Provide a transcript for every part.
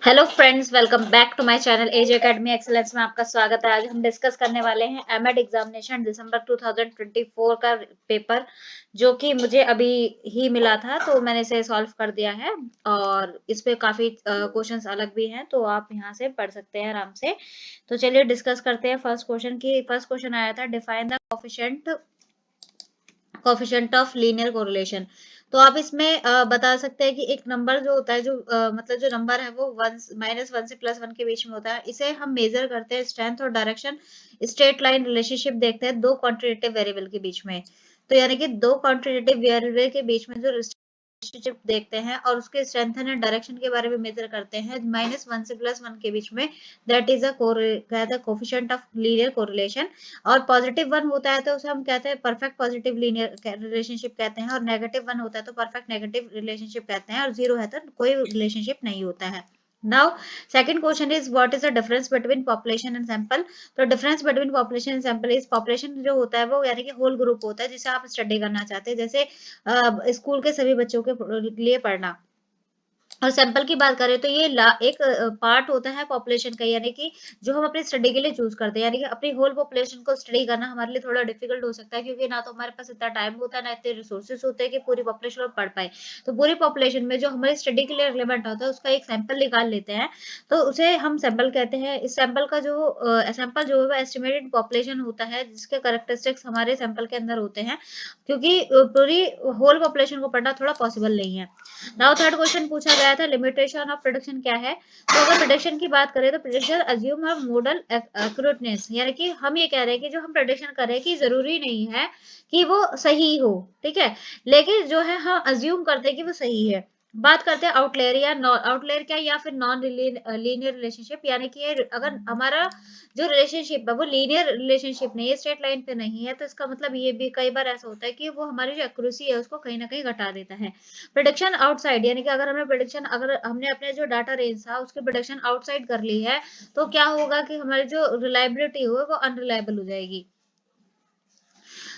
Hello friends, welcome back to my channel Edge Academy Excellence में आपका स्वागत है। आज हम डिस्कस करने वाले हैं एमएड एग्जामिनेशन दिसंबर 2024 का पेपर, जो कि मुझे अभी ही मिला था, तो मैंने इसे सॉल्व कर दिया है। और इस पे काफी क्वेश्चंस अलग भी हैं, तो आप यहाँ से पढ़ सकते हैं आराम से। तो चलिए डिस्कस करते हैं फर्स्ट क्वेश्चन की। फर्स्ट क्वेश्चन आया था, define the coefficient of linear correlation. तो आप इसमें बता सकते हैं कि एक नंबर जो होता है, जो मतलब जो नंबर है वो -1 से +1 के बीच में होता है। इसे हम मेजर करते हैं स्ट्रेंथ और डायरेक्शन स्ट्रेट लाइन रिलेशनशिप देखते हैं दो क्वांटिटेटिव वेरिएबल के बीच में। तो यानी कि दो क्वांटिटेटिव वेरिएबल के बीच में जो रिलेशनशिप देखते हैं और उसके स्ट्रेंथ एंड डायरेक्शन के बारे में मेजर करते हैं -1 से +1 के बीच में, that is a coefficient of linear correlation. और पॉजिटिव 1 होता है तो उसे हम कहते हैं परफेक्ट पॉजिटिव लीनियर रिलेशनशिप कहते हैं, और नेगेटिव 1 होता है तो परफेक्ट नेगेटिव रिलेशनशिप कहते हैं, और 0 है तो कोई रिलेशनशिप नहीं होता है। Now second question is what is the difference between population and sample. तो difference between population and sample is, population जो होता है वो यानी कि होल ग्रुप होता है जिसे आप स्टडी करना चाहते हैं, जैसे स्कूल के सभी बच्चों के लिए पढ़ना। और सैंपल की बात करें तो ये एक पार्ट होता है पॉपुलेशन का, यानी कि जो हम अपनी स्टडी के लिए चूज करते हैं। यानी कि अपनी होल पॉपुलेशन को स्टडी करना हमारे लिए थोड़ा डिफिकल्ट हो सकता है, क्योंकि ना तो हमारे पास इतना टाइम होता है, ना इतने रिसोर्सेज होते हैं कि पूरी पॉपुलेशन को पढ़ पाए। तो पूरी पॉपुलेशन में जो हमारी स्टडी के लिए रिलेवेंट होता है उसका एक सैंपल निकाल लेते हैं, तो उसे हम सैंपल कहते हैं। इस सैंपल का जो सैंपल जो है एस्टिमेटेड पॉपुलेशन होता है, जिसके करेक्टरिस्टिक्स हमारे सैंपल के अंदर होते हैं, क्योंकि पूरी होल पॉपुलेशन को पढ़ना थोड़ा पॉसिबल नहीं है। नाउ थर्ड क्वेश्चन पूछा गया था, लिमिटेशन ऑफ प्रेडिक्शन क्या है। तो अगर प्रेडिक्शन की बात करें तो प्रेडिक्शन अज्यूम अ मॉडल एक्यूरेटनेस, यानी कि हम ये कह रहे हैं कि जो हम प्रेडिक्शन कर रहे हैं कि जरूरी नहीं है कि वो सही हो, ठीक है, लेकिन जो है हम अज्यूम करते हैं कि वो सही है। बात करते हैं आउटलेयर या आउटलेयर क्या, या फिर नॉन लीनियर रिलेशनशिप, यानी कि अगर हमारा जो रिलेशनशिप है वो लीनियर रिलेशनशिप नहीं है, स्ट्रेट लाइन पे नहीं है, तो इसका मतलब ये भी कई बार ऐसा होता है कि वो हमारी जो एक्यूरेसी है उसको कहीं ना कहीं घटा देता है। प्रोडक्शन आउटसाइड, यानी कि अगर हमने अपने जो डाटा रेंज था उसकी प्रोडक्शन आउटसाइड कर ली है, तो क्या होगा कि हमारी जो रिलायबिलिटी हो वो अनरिलायबल हो जाएगी।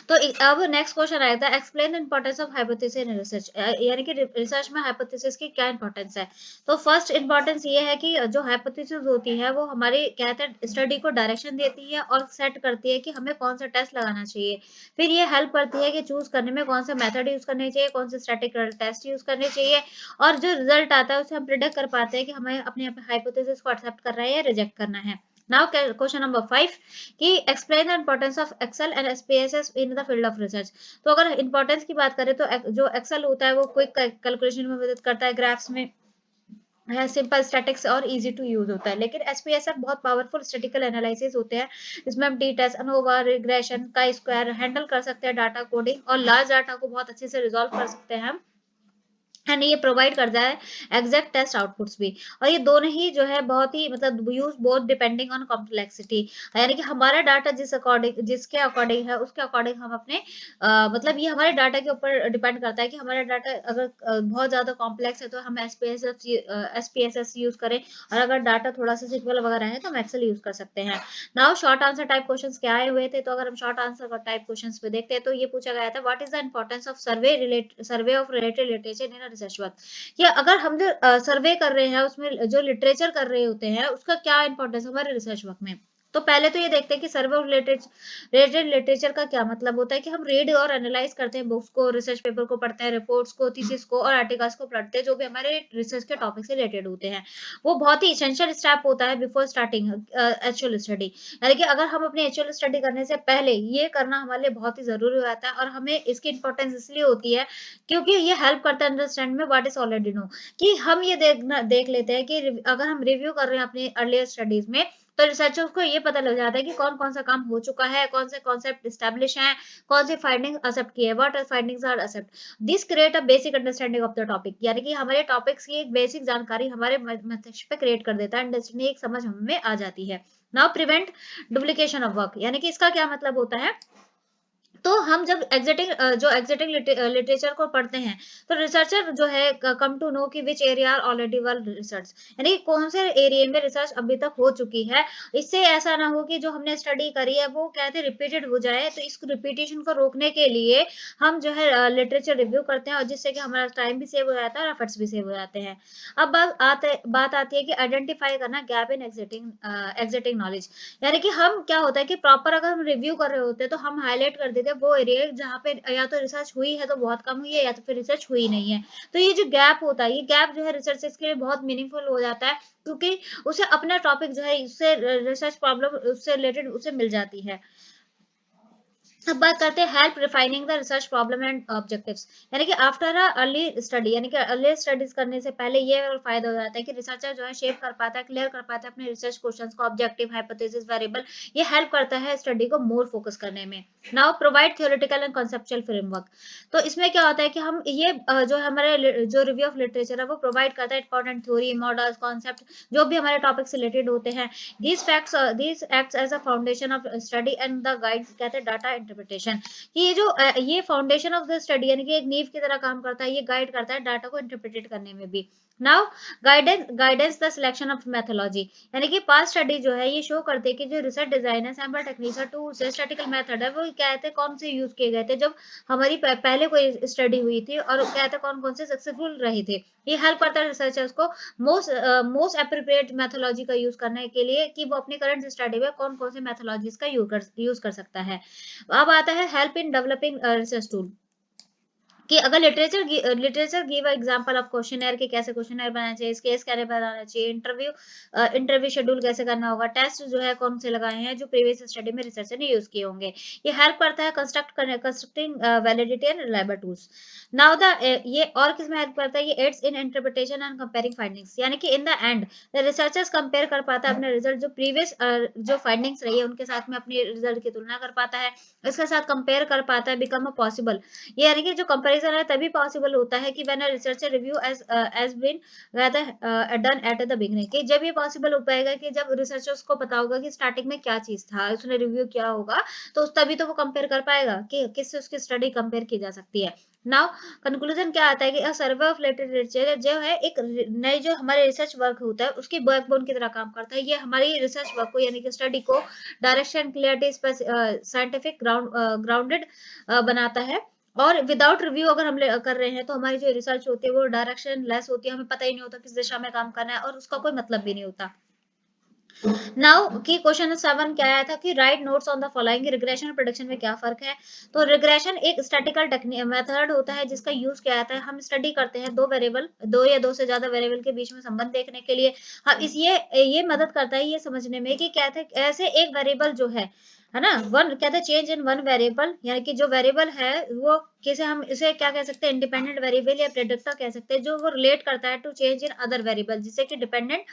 तो अब नेक्स्ट क्वेश्चन आया था, explain the importance of hypothesis in research, यानी कि रिसर्च में हाइपोथेसिस की क्या इंपॉर्टेंस है। तो फर्स्ट इंपॉर्टेंस ये है कि जो हाइपोथेसिस होती है वो हमारी कहते हैं स्टडी को डायरेक्शन देती है और सेट करती है कि हमें कौन सा टेस्ट लगाना चाहिए। फिर ये हेल्प करती है कि चूज करने में कौन सा मेथड यूज करने चाहिए, कौन से स्टैटिस्टिकल टेस्ट यूज करने चाहिए, और जो रिजल्ट आता है उसे हम प्रिडिक्ट कर पाते हैं कि हमें अपने हाइपोथेसिस को एक्सेप्ट करना है या रिजेक्ट करना है। नाउ क्वेश्चन नंबर 5 कि explain the importance of Excel and SPSS in the field of research. तो अगर इंपॉर्टेंस की बात करें तो जो एक्सेल होता है वो क्विक कैलकुलेशन में मदद करता है, ग्राफ्स में है सिंपल स्टैटिक्स और इजी टू यूज होता है, लेकिन एसपीएसएफ बहुत पावरफुल स्टैटिकल एनालिसिस होते हैं। इसमें हम टी टेस्ट, अनोवा, रिग्रेशन का स्क्वायर हैंडल कर सकते हैं, डाटा कोडिंग और लार्ज डाटा को बहुत अच्छे से रिजॉल्व कर सकते हैं हम। एंड ये प्रोवाइड करता है एग्जैक्ट टेस्ट आउटपुट्स भी। और ये दोनों ही जो है बहुत ही मतलब use both depending on complexity, यानी कि हमारा डाटा जिसके अकॉर्डिंग है उसके अकॉर्डिंग हम अपने मतलब ये हमारे डाटा के ऊपर डिपेंड करता है कि हमारा डाटा अगर बहुत ज्यादा कॉम्प्लेक्स है तो हम एसपीएसएस यूज करें, और अगर डाटा थोड़ा सा सिंपल वगैरह है तो हम एक्सेल यूज कर सकते हैं। Now short answer type questions क्या आए हुए थे, तो अगर हम शॉर्ट आंसर टाइप क्वेश्चंस पे देखते हैं तो ये पूछा गया था, what is the importance of survey of related literature in research work. कि अगर हम जो सर्वे कर रहे हैं उसमें जो लिटरेचर कर रहे होते हैं उसका क्या इंपॉर्टेंस हमारे रिसर्च वर्क में। तो पहले तो ये देखते हैं कि सर्वे ऑफ रिलेटेड लिटरेचर का क्या मतलब होता है, कि हम रीड और एनालाइज करते हैं बुक्स को, रिसर्च पेपर को पढ़ते हैं, रिपोर्ट्स को, थीसिस को और आर्टिकल्स को पढ़ते हैं जो भी हमारे रिसर्च के टॉपिक से रिलेटेड होते हैं। वो बहुत ही इसेंशियल स्टेप होता है बिफोर स्टार्टिंग एक्चुअल स्टडी, यानी कि अगर हम अपनी एक्चुअल स्टडी करने से पहले ये करना हमारे लिए बहुत ही जरूरी हो जाता है। और हमें इसकी इंपॉर्टेंस इसलिए होती है क्योंकि ये हेल्प करता है अंडरस्टैंड में व्हाट इज ऑलरेडी नो, कि हम ये देख लेते हैं कि अगर हम रिव्यू कर रहे हैं अपनी अर्लियर स्टडीज में, तो रिसर्चर्स को ये पता लग जाता है कि कौन कौन सा काम हो चुका है, कौन से कॉन्सेप्ट स्टैब्लिश हैं, कौन सी फाइंडिंग एक्सेप्ट की है, what are findings are accept. This create a basic understanding of the topic, यानी कि हमारे टॉपिक्स की एक बेसिक जानकारी हमारे मस्तिष्क पे क्रिएट कर देता है, अंडरस्टैंडिंग एक समझ हमें आ जाती है। Now prevent duplication of work, यानी कि इसका क्या मतलब होता है तो हम जब जो एग्जिटिंग लिटरेचर को पढ़ते हैं, तो रिसर्चर जो है कम टू नो कि which area are already well research, यानी कि कौन से एरिया में रिसर्च अभी तक हो चुकी है। इससे ऐसा ना हो कि जो हमने स्टडी करी है वो कहते रिपीटेड हो जाए, तो इस रिपीटेशन को रोकने के लिए हम जो है लिटरेचर रिव्यू करते हैं, और जिससे कि हमारा टाइम भी सेव हो जाता है और एफर्ट्स भी सेव हो जाते हैं। अब बात आती है कि आइडेंटिफाई करना गैप इन एग्जिटिंग नॉलेज, यानी कि हम क्या होता है कि प्रॉपर अगर हम रिव्यू कर रहे होते हैं तो हम हाईलाइट कर देते हैं वो एरिया जहाँ पे या तो रिसर्च हुई है तो बहुत कम हुई है, या तो फिर रिसर्च हुई नहीं है। तो ये जो गैप होता है, ये गैप जो है रिसर्चर्स के लिए बहुत मीनिंगफुल हो जाता है, क्योंकि उसे अपना टॉपिक जो है उससे रिसर्च प्रॉब्लम उससे रिलेटेड उसे मिल जाती है। अब बात करते हैं help refining the research problem and objectives, यानी कि आफ्टर अ अर्ली स्टडी, यानी कि अर्ली स्टडीज करने से पहले ये फायदा हो जाता है कि रिसर्चर जो है शेप कर पाता है, क्लियर कर पाता है अपने रिसर्च क्वेश्चंस को, ऑब्जेक्टिव, हाइपोथेसिस, वेरिएबल। ये हेल्प करता है स्टडी को मोर फोकस करने में। Now provide theoretical and conceptual framework, तो इसमें क्या होता है कि हम ये जो हमारे जो रिव्यू ऑफ लिटरेचर है वो प्रोवाइड करता है इंपॉर्टेंट थ्योरी, मॉडल्स, कॉन्सेप्ट, जो भी हमारे टॉपिक से रिलेटेड होते हैं। these acts as a foundation of study and the guides, कहते हैं डाटा इंटरप्रिटेशन, कि ये जो ये फाउंडेशन ऑफ द स्टडी, यानी कि एक नींव की तरह काम करता है, ये गाइड करता है डाटा को इंटरप्रेट करने में भी। Now guidance the selection of methodology, यानी कि पास्ट स्टडी जो है ये शो करते हैं कि जो रिसर्च डिजाइन है, sample techniques, tools, statistical method है, वो कहते हैं कौन से यूज किए गए थे जब हमारी पहले कोई स्टडी हुई थी, और कहते हैं कौन कौन से सक्सेसफुल रहे थे। ये हेल्प करता है रिसर्चर्स को मोस्ट अप्रोप्रिएट मेथोलॉजी का यूज करने के लिए, कि वो अपनी करंट स्टडी में कौन कौन से मेथोलॉजीज का यूज कर सकता है। अब आता है help in developing research tool, कि अगर literature give example of questionnaire, के कैसे क्वेश्चनर बनाना चाहिए, केस कैसे बनाना चाहिए, इंटरव्यू शेड्यूल कैसे करना होगा, टेस्ट जो है कौन से लगाए हैं जो प्रीवियस स्टडी में रिसर्चर ने यूज किए होंगे। ये हेल्प करता है constructing validity and reliable tools. Now the ये और किस में हेल्प करता है, ये aids in interpretation and comparing findings, यानी कि in the end the researchers compare कर पाता है अपने रिजल्ट जो प्रीवियस जो फाइंडिंग्स रही है उनके साथ में अपने रिजल्ट की तुलना कर पाता है, इसके साथ कंपेयर कर पाता है, बिकम अ पॉसिबल। ये यानी कि जो कंपैरिजन है तभी पॉसिबल होता है कि when a researcher review has been rather done at the beginning, कि जब ये पॉसिबल हो पाएगा कि जब रिसर्चर्स को पता होगा कि स्टार्टिंग में क्या चीज था, उसने रिव्यू किया होगा, तो तभी तो वो कंपेयर कर पाएगा कि किससे उसकी स्टडी कंपेयर की जा सकती है। नाउ कंक्लूजन क्या आता है कि सर्वे ऑफ लिटरेचर जो है एक नई जो हमारे रिसर्च वर्क होता है उसकी बैकबोन की तरह काम करता है। ये हमारी रिसर्च वर्क को यानी कि स्टडी को डायरेक्शन, क्लियरिटी, साइंटिफिक ग्राउंडेड बनाता है। और विदाउट रिव्यू अगर हम कर रहे हैं तो हमारी जो रिसर्च होती है वो डायरेक्शन लेस होती है, हमें पता ही नहीं होता किस दिशा में काम करना है और उसका कोई मतलब भी नहीं होता। नाउ की क्वेश्चन 7 क्या आया था कि right notes on the following, regression और प्रेडिक्शन में क्या फर्क है। तो रिग्रेशन एक स्टैटिकल मेथड होता है जिसका यूज किया जाता है, हम स्टडी करते हैं दो या दो से ज्यादा वेरिएबल के बीच में संबंध देखने के लिए। हाँ, ये मदद करता है ये समझने में कि क्या थे ऐसे एक वेरिएबल जो है ना, वन कहते हैं चेंज इन वन वेरिएबल, यानी कि जो वेरिएबल है वो कैसे हम इसे क्या कह सकते हैं, इंडिपेंडेंट वेरिएबल या प्रेडिक्टर कह सकते हैं, जो वो रिलेट करता है to change in other variable, जिसे कि डिपेंडेंट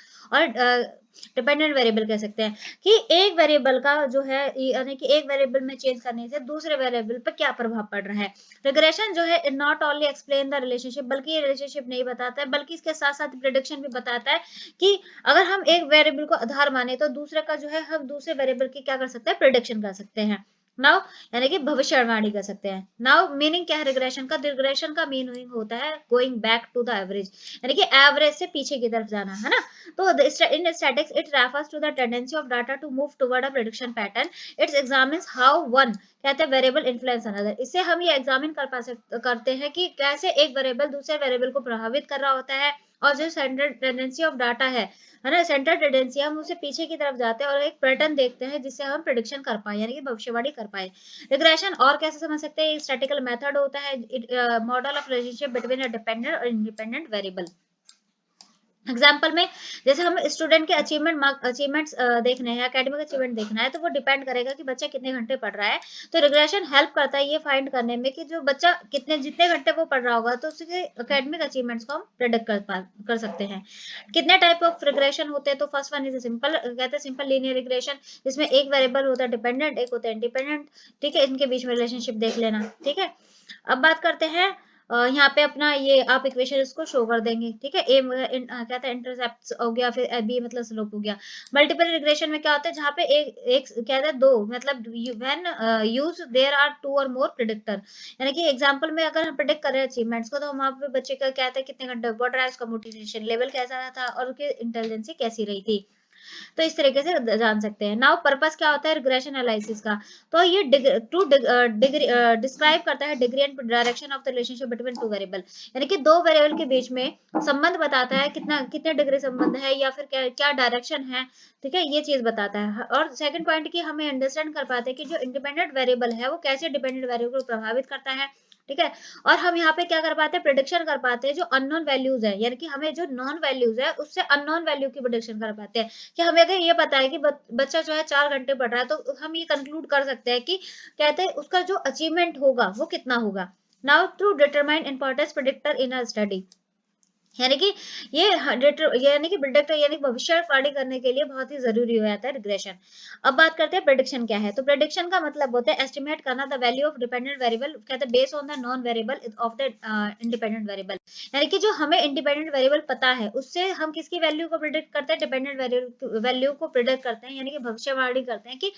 वेरिएबल कह सकते हैं, कि एक वेरिएबल का जो है यानी कि एक वेरिएबल में चेंज करने से दूसरे वेरिएबल पर क्या प्रभाव पड़ रहा है। रिग्रेशन जो है not only explain the relationship, बल्कि ये रिलेशनशिप नहीं बताता है, बल्कि इसके साथ साथ प्रिडिक्शन भी बताता है कि अगर हम एक वेरिएबल को आधार माने तो दूसरे का जो है हम दूसरे वेरिएबल की क्या कर सकते हैं, प्रिडिक्शन कर सकते हैं। नाउ यानी कि भविष्यवाणी कर सकते हैं। नाउ मीनिंग क्या है रिग्रेशन का, रिग्रेशन का मीनिंग होता है going back to the average, यानी कि एवरेज से पीछे की तरफ जाना, है ना। तो in statistics it refers to the tendency of data to move toward a prediction pattern. It examines how one कहते हैं वेरिएबल इन्फ्लुएंस अनदर, इससे हम ये एग्जामिन करते हैं कि कैसे एक वेरिएबल दूसरे वेरिएबल को प्रभावित कर रहा होता है, और जो सेंट्रल टेंडेंसी ऑफ डाटा है ना, सेंट्रल टेंडेंसी, हम उसे पीछे की तरफ जाते हैं और एक पैटर्न देखते हैं जिससे हम प्रेडिक्शन कर पाए, यानी कि भविष्यवाणी कर पाए। रिग्रेशन और कैसे समझ सकते हैं, स्टैटिकल मेथड होता है, model of relationship between a dependent और इंडिपेंडेंट वेरिएबल। एग्जाम्पल में जैसे हम स्टूडेंट के अचीवमेंट्स देखने हैं, एकेडमिक अचीवमेंट देखना है, तो वो डिपेंड करेगा कि बच्चा कितने घंटे पढ़ रहा है। तो रिग्रेशन हेल्प करता है ये फाइंड करने में कि जो बच्चा जितने घंटे वो पढ़ रहा होगा तो उसके एकेडमिक अचीवमेंट्स को हम प्रेडिक्ट कर सकते हैं। कितने टाइप ऑफ रिग्रेशन होते हैं, तो फर्स्ट वन इज सिंपल, कहते हैं सिंपल लीनियर रिग्रेशन, जिसमें एक वेरिएबल होता है डिपेंडेंट, एक होता है इंडिपेंडेंट। ठीक है, इनके बीच में रिलेशनशिप देख लेना। ठीक है, अब बात करते हैं यहाँ पे अपना ये आप इक्वेशन इसको शो कर देंगे, ठीक है। ए क्या था, इंटरसेप्ट हो गया, फिर बी मतलब स्लोप हो गया। मल्टीपल रिग्रेशन में क्या होता है, जहाँ पे एक एक क्या था, दो मतलब when use there are two और मोर प्रिडिक्टर, यानी कि एग्जांपल में अगर हम प्रिडिक्ट कर रहे हैं अचीवमेंट्स को, तो हम वहाँ पे बच्चे का क्या था, कितने घंटे, व्हाट रहा उसका मोटिवेशन लेवल कैसा रहा था और उसकी इंटेलिजेंसी कैसी रही थी। तो इस तरीके से जान सकते हैं। नाउ पर्पस क्या होता है रिग्रेशन एनालिसिस का, तो ये डिग्री डिस्क्राइब करता है degree and direction of the relationship between two variable, यानी कि दो वेरिएबल के बीच में संबंध बताता है, कितना कितने डिग्री संबंध है या फिर क्या क्या डायरेक्शन है, ठीक है, ये चीज बताता है। और सेकंड पॉइंट की हमें अंडरस्टैंड कर पाते हैं कि जो इंडिपेंडेंट वेरिएबल है वो कैसे डिपेंडेंट वेरिएबल को प्रभावित करता है, ठीक है। और हम यहाँ पे क्या कर पाते हैं, प्रिडिक्शन कर पाते हैं जो अननोन वैल्यूज है, यानी कि हमें जो नॉन वैल्यूज है उससे अननोन वैल्यू की प्रिडिक्शन कर पाते हैं। कि हमें अगर ये पता है कि बच्चा जो है 4 घंटे पढ़ रहा है, तो हम ये कंक्लूड कर सकते हैं कि कहते हैं उसका जो अचीवमेंट होगा वो कितना होगा। Now through determine importance predictor इन अ स्टडी, यानी कि ये यानी कि प्रिडिक्टर यानी भविष्यवाणी करने के लिए बहुत ही जरूरी हो जाता है रिग्रेशन। अब बात करते हैं प्रेडिक्शन क्या है, तो प्रेडिक्शन का मतलब होता है एस्टिमेट करना the value of dependent variable, कहते हैं based on the non variable of the independent variable, यानी कि जो हमें इंडिपेंडेंट वेरिएबल पता है उससे हम किसकी वैल्यू को प्रिडिक्ट करते हैं, डिपेंडेंट वैल्यू को प्रिडिक्ट करते हैं, यानी कि भविष्यवाणी करते हैं कि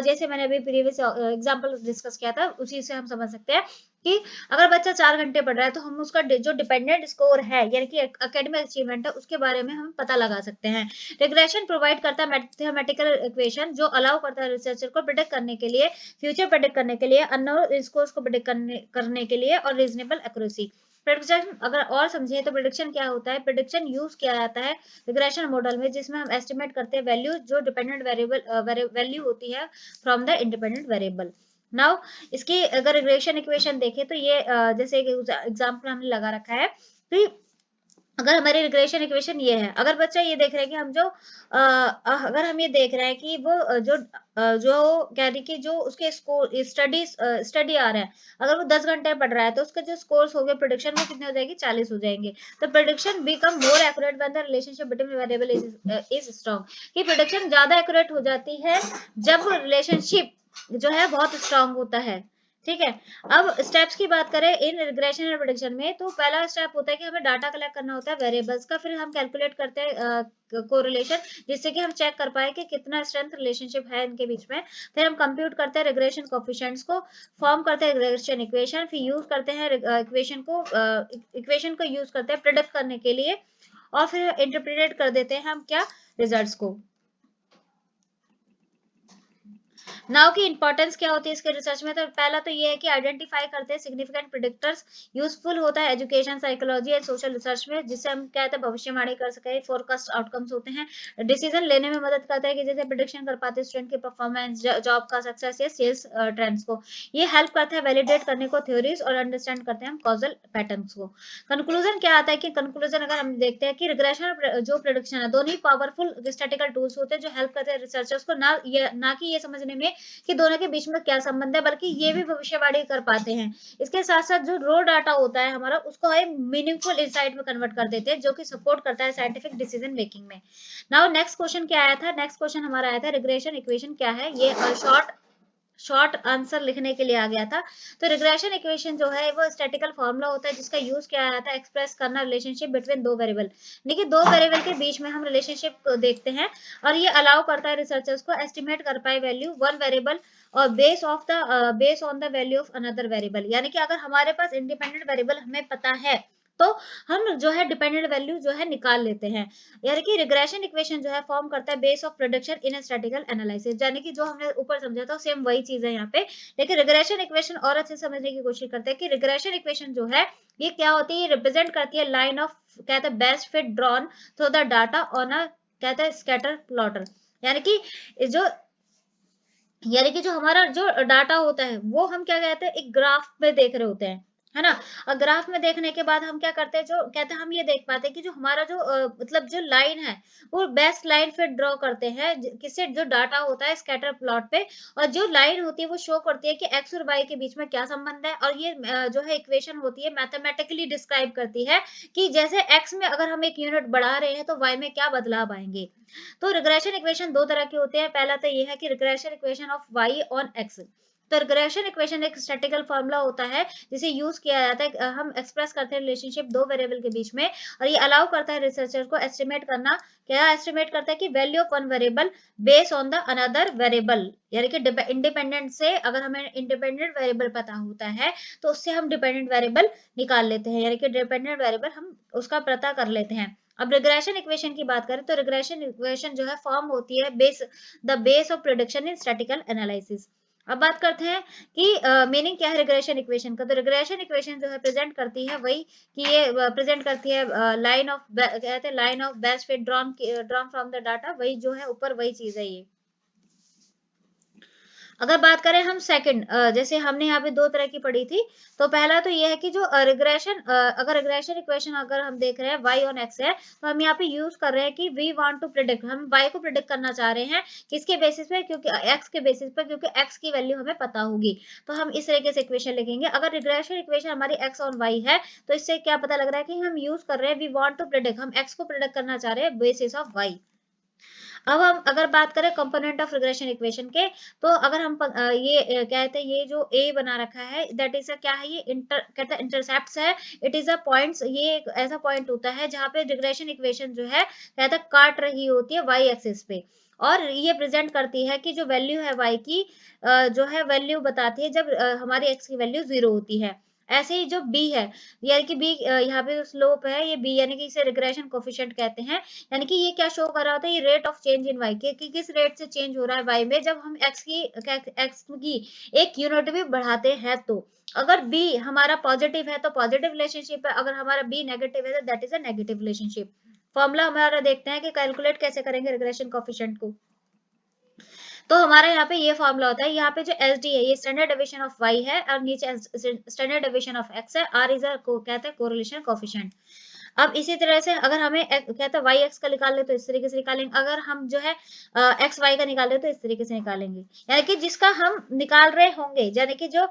जैसे मैंने अभी प्रीवियस एग्जाम्पल डिस्कस किया था उसी से हम समझ सकते हैं कि अगर बच्चा 4 घंटे पढ़ रहा है तो हम उसका जो डिपेंडेंट स्कोर है यानी कि एकेडमिक अचीवमेंट है उसके बारे में हम पता लगा सकते हैं। रिग्रेशन प्रोवाइड करता है मैथमेटिकल इक्वेशन जो अलाउ करता है रिसर्चर को प्रिडिक्ट करने के लिए, फ्यूचर प्रिडिक्ट करने के लिए, अननोन स्कोर्स को प्रिडिक्ट करने के लिए और रीजनेबल एक्यूरेसी। प्रिडिक्शन अगर और समझे तो प्रिडिक्शन क्या होता है, प्रिडिक्शन यूज किया जाता है रिग्रेशन मॉडल में जिसमें हम एस्टिमेट करते हैं वैल्यू जो डिपेंडेंट वेरिएबल वैल्यू होती है from the independent variable. Now इसकी अगर रिग्रेशन इक्वेशन देखें तो ये जैसे एग्जाम्पल हमने लगा रखा है कि अगर हमारी रिग्रेशन इक्वेशन ये है, अगर बच्चा ये देख रहा है कि हम जो अगर हम ये देख रहे हैं कि वो जो कह रही कि जो उसके स्कोर स्टडी आ रहा है, अगर वो 10 घंटे पढ़ रहा है तो उसका जो स्कोर्स हो गए प्रोडिक्शन वो कितने हो जाएगी, 40 हो जाएंगे। तो prediction become more accurate when the relationship between variable is strong, कि प्रोडिक्शन ज्यादा एक्यूरेट हो जाती है जब रिलेशनशिप जो है बहुत स्ट्रांग होता है, ठीक है। अब स्टेप्स की बात करें इन रिग्रेशन एंड प्रेडिक्शन में, तो पहला स्टेप होता है कि हमें डाटा कलेक्ट करना होता है वेरिएबल्स का, फिर हम कैलकुलेट करते हैं कोरिलेशन जिससे कि हम चेक कर पाए कि कितना स्ट्रेंथ रिलेशनशिप है इनके बीच में। फिर हम कंप्यूट करते हैं रिग्रेशन कोफिशिएंट्स को, फॉर्म करते हैं रिग्रेशन इक्वेशन, फिर यूज करते हैं इक्वेशन को यूज करते हैं प्रिडिक्ट करने के लिए, और फिर इंटरप्रेट कर देते हैं हम क्या, रिजल्ट्स को। नाउ की इंपॉर्टेंस क्या होती है इसके रिसर्च में, तो पहला तो ये है कि आइडेंटिफाई करते हैं सिग्निफिकेंट प्रेडिक्टर्स, यूजफुल होता है education psychology and social research में, जिससे हम क्या है भविष्यवाणी कर सके, फोरकास्ट आउटकम्स होते हैं, डिसीजन लेने में मदद करता है कि जैसे प्रिडिक्शन कर पाते हैं स्टूडेंट की परफॉर्मेंस, जॉब का सक्सेस या सेल्स ट्रेंड्स को। ये हेल्प करता है वैलिडेट करने को थ्योरीज और अंडरस्टैंड करते हैं हम कॉजल पैटर्न्स को। कंक्लूजन क्या आता है कि कंक्लूजन अगर हम देखते हैं कि रिग्रेशन जो प्रेडिक्शन है दोनों ही पावरफुल स्टैटिकल टूल्स होते हैं जो हेल्प करते हैं रिसर्चर्स को ना कि ये समझने में कि दोनों के बीच में क्या संबंध है, बल्कि ये भी भविष्यवाणी कर पाते हैं। इसके साथ साथ जो रो डाटा होता है हमारा उसको हम मीनिंगफुल इंसाइट में कन्वर्ट कर देते हैं जो कि सपोर्ट करता है साइंटिफिक डिसीजन मेकिंग में। नाउ नेक्स्ट क्वेश्चन क्या आया था, नेक्स्ट क्वेश्चन हमारा आया था रिग्रेशन इक्वेशन क्या है, ये शॉर्ट आंसर लिखने के लिए आ गया था। तो रिग्रेशन इक्वेशन जो है वो स्टैटिकल फॉर्मूला होता है जिसका यूज किया जाता है एक्सप्रेस करना रिलेशनशिप बिटवीन दो वेरिएबल, देखिए दो वेरिएबल के बीच में हम रिलेशनशिप को देखते हैं, और ये अलाउ करता है रिसर्चर्स को एस्टिमेट कर पाए वैल्यू वन वेरिएबल और base on the value of another variable, यानी कि अगर हमारे पास इंडिपेंडेंट वेरिएबल हमें पता है तो हम जो है डिपेंडेंट वैल्यू जो है निकाल लेते हैं, यानी कि रिग्रेशन इक्वेशन जो है फॉर्म करता है base of production in statistical analysis, यानी कि जो हमने ऊपर समझा था सेम वही चीज है यहाँ पे, लेकिन रिग्रेशन इक्वेशन और अच्छे से समझने की कोशिश करते हैं कि रिग्रेशन इक्वेशन जो है ये क्या होती है, रिप्रेजेंट करती है लाइन ऑफ कहते हैं best fit drawn through the data on a कहते हैं स्कैटर प्लॉटर, यानी कि जो यानी कि जो हमारा जो डाटा होता है वो हम क्या कहते हैं एक ग्राफ में देख रहे होते हैं, है ना। और ग्राफ में देखने के बाद हम क्या करते हैं, जो कहते हैं हम ये देख पाते हैं कि जो हमारा जो मतलब जो लाइन है वो बेस्ट लाइन फिर ड्रॉ करते हैं किससे, जो डाटा होता है स्कैटर प्लॉट पे, और जो लाइन होती है वो शो करती है कि एक्स और वाई के बीच में क्या संबंध है, और ये जो है इक्वेशन होती है मैथमेटिकली डिस्क्राइब करती है कि जैसे एक्स में अगर हम एक यूनिट बढ़ा रहे हैं तो वाई में क्या बदलाव आएंगे। तो रिग्रेशन इक्वेशन दो तरह के होते हैं, पहला तो ये है कि regression equation of y on x, तो रिग्रेशन इक्वेशन एक स्टैटिकल फॉर्मूला होता है जिसे यूज किया जाता है, हम एक्सप्रेस करते हैं रिलेशनशिप दो वेरिएबल के बीच में, और ये अलाउ करता है रिसर्चर को एस्टिमेट करना, क्या एस्टिमेट करता है कि value of one variable base on the another variable, यानी कि इंडिपेंडेंट से, अगर हमें इंडिपेंडेंट वेरिएबल पता होता है तो उससे हम डिपेंडेंट वेरिएबल निकाल लेते हैं, यानी कि डिपेंडेंट वेरिएबल हम उसका पता कर लेते हैं। अब रिग्रेशन इक्वेशन की बात करें तो रिग्रेशन इक्वेशन जो है फॉर्म होती है the base of prediction in statistical analysis. अब बात करते हैं कि मीनिंग क्या है रिग्रेशन इक्वेशन का। तो रिग्रेशन इक्वेशन जो है प्रेजेंट करती है वही कि ये प्रेजेंट करती है लाइन ऑफ, कहते हैं line of best fit drawn from the data, वही जो है ऊपर वही चीज है ये। अगर बात करें हम सेकंड, जैसे हमने यहाँ पे दो तरह की पढ़ी थी, तो पहला तो ये है कि जो रिग्रेशन, अगर रिग्रेशन इक्वेशन अगर हम देख रहे हैं y ऑन x है, तो हम यहाँ पे यूज कर रहे हैं कि वी वांट टू प्रिडिक्ट, हम y को प्रिडिक्ट करना चाह रहे हैं किसके बेसिस पे, क्योंकि x के बेसिस पे, क्योंकि x की वैल्यू हमें पता होगी, तो हम इस तरीके से इक्वेशन लिखेंगे। अगर रिग्रेशन इक्वेशन हमारी x ऑन y है, तो इससे क्या पता लग रहा है कि हम यूज कर रहे हैं वी वांट टू प्रिडिक्ट, हम x को प्रिडिक्ट करना चाह रहे हैं बेसिस ऑफ y। अब हम अगर बात करें कंपोनेंट ऑफ रिग्रेशन इक्वेशन के, तो अगर हम ये कहते हैं ये जो a बना रखा है दैट इज क्या है, ये कहते हैं इंटरसेप्ट्स है, इट इज अ पॉइंट्स, ये एक ऐसा पॉइंट होता है जहां पे रिग्रेशन इक्वेशन जो है कहते हैं काट रही होती है y एक्सिस पे, और ये प्रेजेंट करती है कि जो वैल्यू है y की, जो है वैल्यू बताती है जब हमारी x की वैल्यू 0 होती है। ऐसे ही जो b है, यानी कि b यहाँ पे जो स्लोप है ये b, यानी कि इसे रिग्रेशन कोफिशिएंट कहते हैं, यानी कि ये क्या शो कर रहा होता है, ये rate of change in y के, कि किस रेट से चेंज हो रहा है y में जब हम x की एक यूनिट भी बढ़ाते हैं। तो अगर b हमारा पॉजिटिव है तो पॉजिटिव रिलेशनशिप है, अगर हमारा b नेगेटिव है तो that is a negative relationship. Formula हमारा देखते हैं कि कैलकुलेट कैसे करेंगे रिग्रेशन कोफिशिएंट को। तो हमारा यहाँ पे ये फॉर्मूला होता है, यहाँ पे जो एस डी है ये स्टैंडर्ड डेविएशन ऑफ y है, और नीचे स्टैंडर्ड डेविएशन ऑफ x है, r इज कहते हैं कोरिलेशन कोफिशिएंट। अब इसी तरह से अगर हमें कहते हैं वाई एक्स का निकाल ले तो इस तरीके से निकालेंगे, अगर हम जो है एक्स वाई का निकाले तो इस तरीके से निकालेंगे, यानी कि जिसका हम निकाल रहे होंगे, यानी कि जो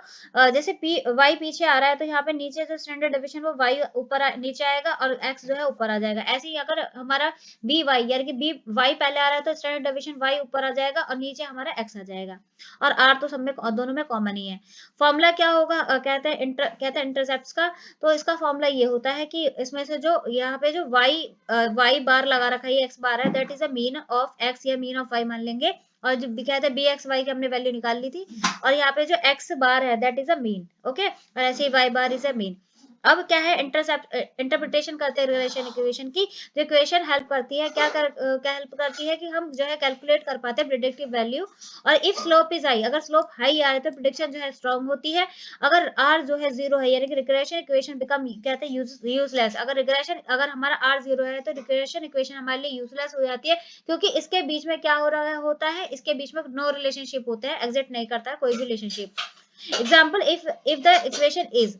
जैसे पी वाई पीछे आ रहा है तो यहाँ पे नीचे जो स्टैंडर्ड डेविएशन वो वाई ऊपर नीचे आएगा और एक्स जो है ऊपर आ जाएगा। ऐसे ही अगर हमारा बी वाई, यानी कि बी वाई पहले आ रहा है तो स्टैंडर्ड डेविएशन वाई ऊपर आ जाएगा और नीचे हमारा एक्स आ जाएगा, और आर तो सब में दोनों में कॉमन ही है। फॉर्मूला क्या होगा, कहते हैं इंटरसेप्ट का, तो इसका फॉर्मूला ये होता है कि इसमें से जो यहाँ पे जो y बार लगा रखा है, x बार है, that is a mean of x या मीन ऑफ y मान लेंगे, और जो कहते हैं बी एक्स वाई की हमने वैल्यू निकाल ली थी, और यहाँ पे जो x बार है that is a mean, okay, और ऐसे ही y bar is a mean. अब क्या है इंटरसेप्ट इंटरप्रिटेशन करते हैं रिलेशन इक्वेशन की, जो इक्वेशन हेल्प करती है क्या हेल्प करती है कि हम जो है कैलकुलेट कर पाते हैं प्रिडिक्टिव वैल्यू, और इफ स्लोप इज हाई, अगर स्लोप हाई आ रहा है तो प्रिडिक्शन जो है स्ट्रांग होती है, अगर r जो है 0 है, यानी कि रिग्रेशन इक्वेशन बिकम कहते हैं यूजलेस, अगर हमारा r 0 है तो रिग्रेशन इक्वेशन हमारे लिए यूजलेस हो जाती है, क्योंकि इसके बीच में क्या हो रहा होता है, इसके बीच में नो रिलेशनशिप होता है, एग्जिट नहीं करता है कोई भी relationship. Example, if the equation is,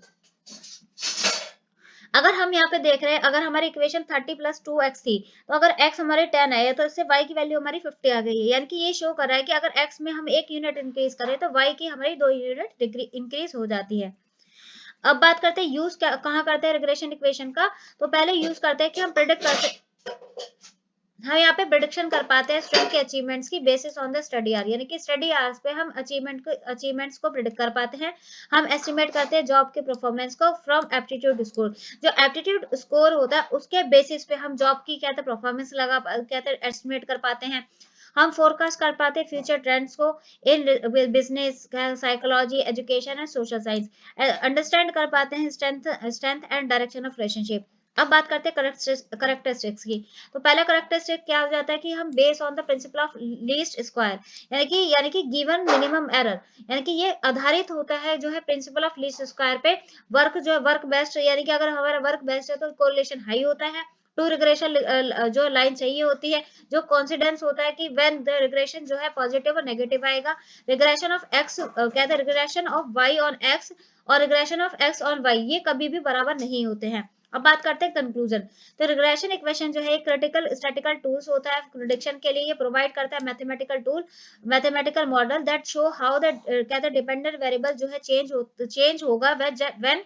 अगर हम यहाँ पे देख रहे हैं, अगर हमारी इक्वेशन 30 प्लस 2x थी, तो अगर x हमारे 10 है तो इससे y की वैल्यू हमारी 50 आ गई है, यानी कि ये शो कर रहा है कि अगर x में हम 1 यूनिट इंक्रीज करें तो y की हमारी 2 यूनिट इंक्रीज हो जाती है। अब बात करते हैं यूज कहाँ करते हैं रिग्रेशन इक्वेशन का, तो पहले यूज करते हैं कि हम प्रिडिक्ट करते, हम यहाँ पे प्रिडिक्शन कर पाते हैं स्टूडेंट के अचीवमेंट्स की basis on the study are, यानी कि स्टडी आवर्स पे हम अचीवमेंट्स को प्रिडिक्ट कर पाते हैं। हम एस्टिमेट करते हैं जॉब के परफॉर्मेंस को फ्रॉम एप्टीट्यूड स्कोर, जो एप्टीट्यूड स्कोर होता है उसके बेसिस पे हम जॉब की कहते हैं परफॉर्मेंस कहते हैं एस्टिमेट कर पाते हैं। हम फोरकास्ट कर पाते हैं फ्यूचर ट्रेंड्स को in business, psychology, education and social science, understand कर पाते हैं strength and direction of relationship. अब बात करते हैं करेक्टरिस्टिक्स की, तो पहला करेक्टरिस्टिक क्या हो जाता है कि हम base on the principle of least square, यानी कि गिवन मिनिमम एरर, यानी कि ये आधारित होता है जो है प्रिंसिपल ऑफ लीस्ट स्क्वायर पे। वर्क जो है वर्क बेस्ट, यानी कि अगर हमारा वर्क बेस्ट है तो कोरिलेशन हाई होता है। टू रिग्रेशन जो लाइन चाहिए होती है, जो कॉन्सिडेंस होता है कि व्हेन द रिग्रेशन जो है पॉजिटिव और नेगेटिव आएगा। रिग्रेशन ऑफ एक्स कहते हैं regression of Y on X और regression of X on Y, ये कभी भी बराबर नहीं होते हैं। अब बात करते हैं कंक्लूजन, तो रिग्रेशन इक्वेशन जो है एक क्रिटिकल स्टैटिकल टूल्स होता है प्रेडिक्शन के लिए, ये प्रोवाइड करता है mathematical tool, mathematical model that show how the कहते हैं डिपेंडेंट वेरिएबल जो है चेंज होगा व्हेन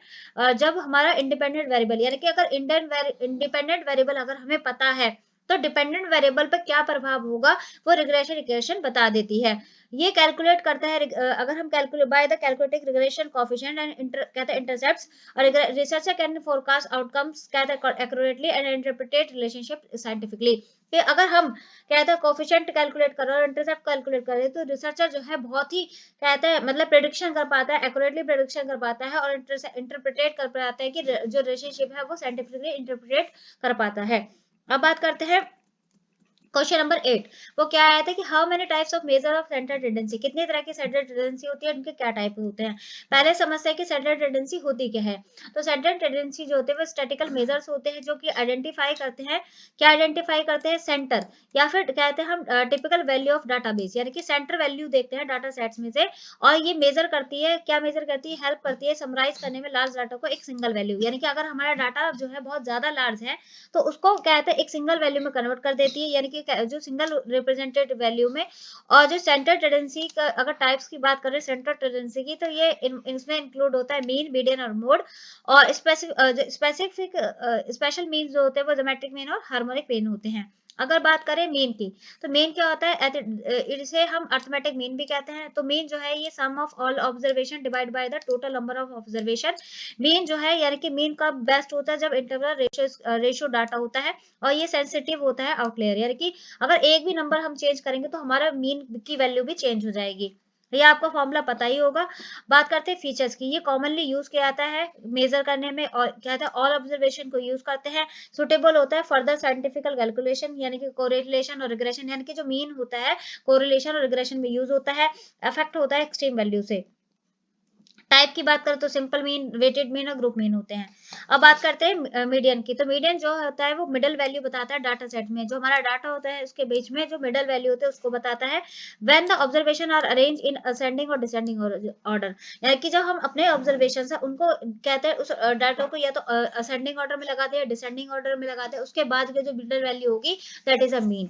जब हमारा इंडिपेंडेंट वेरिएबल, यानी कि अगर इंडिपेंडेंट वेरिएबल अगर हमें पता है तो डिपेंडेंट वेरिएबल पर क्या प्रभाव होगा वो रिग्रेशन इक्वेशन बता देती है। ये कैलकुलेट करता है अगर हम calculate by the calculating regression coefficient and कहते हैं इंटरसेप्ट्स, और रिसर्चर कैन फोरकास्ट आउटकम्स कहते हैं accurately and interpreted relationship scientifically. कि अगर हम कहते हैं कोएफिशिएंट कैलकुलेट कर रहे हैं और इंटरसेप्ट कैलकुलेट कर रहे हैं, तो रिसर्चर जो है बहुत ही कहते हैं मतलब प्रेडिक्शन कर पाता है, एक्यूरेटली प्रेडिक्शन कर पाता है और इंटरप्रेटेट कर पाता है कि जो रिलेशनशिप है वो साइंटिफिकली इंटरप्रेट कर पाता है। अब बात करते हैं क्वेश्चन नंबर 8। वो क्या आया था कि how many types of measure of central tendency, कितनी तरह की सेंट्रल टेंडेंसी होती है, उनके क्या टाइप होते हैं। पहले समझते हैं कि सेंट्रल टेंडेंसी होती क्या है। तो सेंट्रल टेंडेंसी जो होते हैं वो स्टैटिकल मेजर्स होते हैं जो कि आइडेंटिफाई करते हैं, क्या आइडेंटिफाई करते हैं, सेंटर या फिर कहते हैं हम टिपिकल वैल्यू ऑफ डाटाबेस, यानी कि सेंटर वैल्यू देखते हैं डाटा सेट्स में से, और ये मेजर करती है, क्या मेजर करती है, हेल्प करती है समराइज करने में लार्ज डाटा को एक सिंगल वैल्यू, यानी कि अगर हमारा डाटा जो है बहुत ज्यादा लार्ज है तो उसको कहते हैं एक सिंगल वैल्यू में कन्वर्ट कर देती है, यानी कि जो सिंगल रिप्रेजेंटेड वैल्यू में। और जो सेंटर टेंडेंसी का अगर टाइप्स की बात करें सेंटर टेंडेंसी की, तो ये इसमें इंक्लूड होता है मीन, मीडियन और मोड। और स्पेसिफिक स्पेशल मीन जो होते हैं वो ज्योमेट्रिक मीन और हार्मोनिक मीन होते हैं। अगर बात करें मीन की, तो मीन क्या होता है, इसे हम अर्थमेटिक मीन भी कहते हैं। तो मीन जो है ये sum of all observation divide by the total number of observation. Mean जो है यानी कि मीन का बेस्ट होता है जब इंटरवल रेशियो डाटा होता है, और ये सेंसिटिव होता है आउटलेयर, यानी कि अगर एक भी नंबर हम चेंज करेंगे तो हमारा मीन की वैल्यू भी चेंज हो जाएगी। ये आपको फॉर्मूला पता ही होगा। बात करते हैं फीचर्स की, ये कॉमनली यूज किया जाता है मेजर करने में, और क्या कहते हैं ऑल ऑब्जर्वेशन को यूज करते हैं। सुटेबल होता है फर्दर साइंटिफिकल कैलकुलेशन, यानी कि कोरिलेशन और रिग्रेशन, यानी कि जो मीन होता है कोरिलेशन और रिग्रेशन में यूज होता है। इफेक्ट होता है एक्सट्रीम वैल्यू से। टाइप की बात करें तो सिंपल मीन, वेटेड मीन और ग्रुप मीन होते हैं। अब बात करते हैं मीडियन की, तो मीडियन जो होता है वो मिडल वैल्यू बताता है डाटा सेट में, जो हमारा डाटा होता है उसके बीच में जो मिडल वैल्यू होता है उसको बताता है। When the observation are arrange in ascending और डिसेंडिंग ऑर्डर, यानी कि जब हम अपने ऑब्जर्वेशन है उनको कहते हैं उस डाटा को या तो असेंडिंग ऑर्डर में लगाते हैं, डिसेंडिंग ऑर्डर में लगाते हैं, उसके बाद की जो मिडल वैल्यू होगी that is a mean,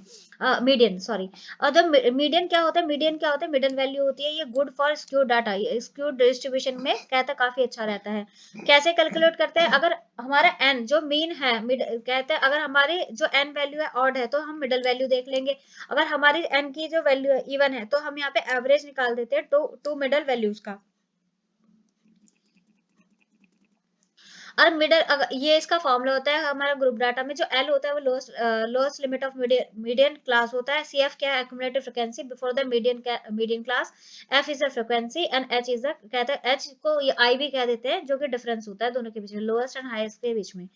median sorry. और जब मीडियन क्या होता है, मीडियन क्या होता है, मिडल वैल्यू होती है, ये good for skew data, skew distribution में कहता है काफी अच्छा रहता है। कैसे कैलकुलेट करते हैं, अगर हमारा एन जो मीन है कहते हैं अगर हमारी जो एन वैल्यू है ऑड है तो हम मिडल वैल्यू देख लेंगे, अगर हमारी एन की जो वैल्यू है इवन है तो हम यहाँ पे एवरेज निकाल देते हैं टू मिडल वैल्यूज का। और मिडल ये इसका फॉर्मूला होता है हमारा ग्रुप डाटा में, जो एल होता है वो lowest limit of median class होता है। सी एफ क्या है, accumulated frequency before the median class. F is the frequency and H is the कहते हैं एच को ये आई भी कह देते हैं, जो कि डिफरेंस होता है दोनों के बीच में, लोएस्ट एंड हाईएस्ट के बीच में।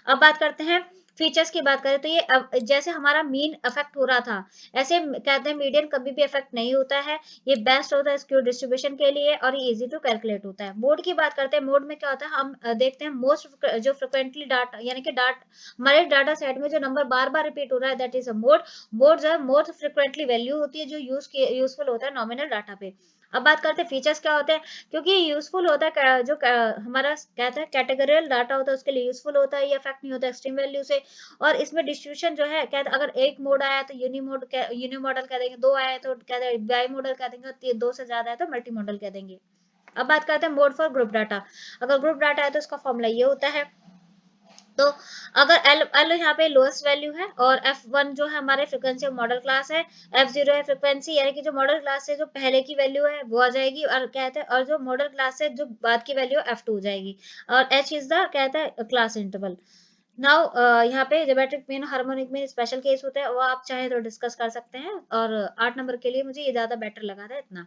अब बात करते हैं फीचर्स की बात करें तो ये जैसे हमारा मीन अफेक्ट हो रहा था, ऐसे कहते हैं मीडियन कभी भी अफेक्ट नहीं होता है। ये बेस्ट होता है स्क्यू डिस्ट्रीब्यूशन के लिए और ये इजी टू कैलकुलेट होता है। मोड की बात करते हैं, मोड में क्या होता है, हम देखते हैं मोस्ट जो फ्रिक्वेंटली डाटा, यानी कि हमारे डाटा सेट में जो नंबर बार बार रिपीट हो रहा है that is a mode. Mode जो है मोस्ट फ्रिक्वेंटली वैल्यू होती है जो यूजफुल होता है नॉमिनल डाटा पे। अब बात करते हैं फीचर्स क्या होते हैं, क्योंकि यूजफुल होता है हमारा कहते हैं कैटेगरियल डाटा होता है उसके लिए यूजफुल होता है, ये अफेक्ट नहीं होता एक्सट्रीम वैल्यू से। और इसमें डिस्ट्रीब्यूशन जो है कहते अगर एक मोड आया तो यूनी मॉडल कह देंगे, दो आया तो कहते हैं बाई मॉडल कह देंगे, दो से ज्यादा है तो मल्टी मॉडल कह देंगे। अब बात करते हैं मोड फॉर ग्रुप डाटा। अगर ग्रुप डाटा है तो इसका फॉर्मूला ये होता है, तो अगर एल एल यहाँ पे लोएस्ट वैल्यू है और एफ वन जो है हमारे फ्रिक्वेंसी मॉडल क्लास है, एफ जीरो है फ्रिक्वेंसी, यानी कि जो मॉडल क्लास से जो पहले की वैल्यू है वो आ जाएगी, और कहते हैं और जो मॉडल क्लास से जो बाद की वैल्यू एफ टू हो जाएगी, और एच इज द कहता है क्लास इंटरवल। नाउ यहाँ पे geometric mean harmonic mean special case होते हैं, वो आप चाहे तो डिस्कस कर सकते हैं, और 8 नंबर के लिए मुझे ये ज्यादा बेटर लगा था इतना।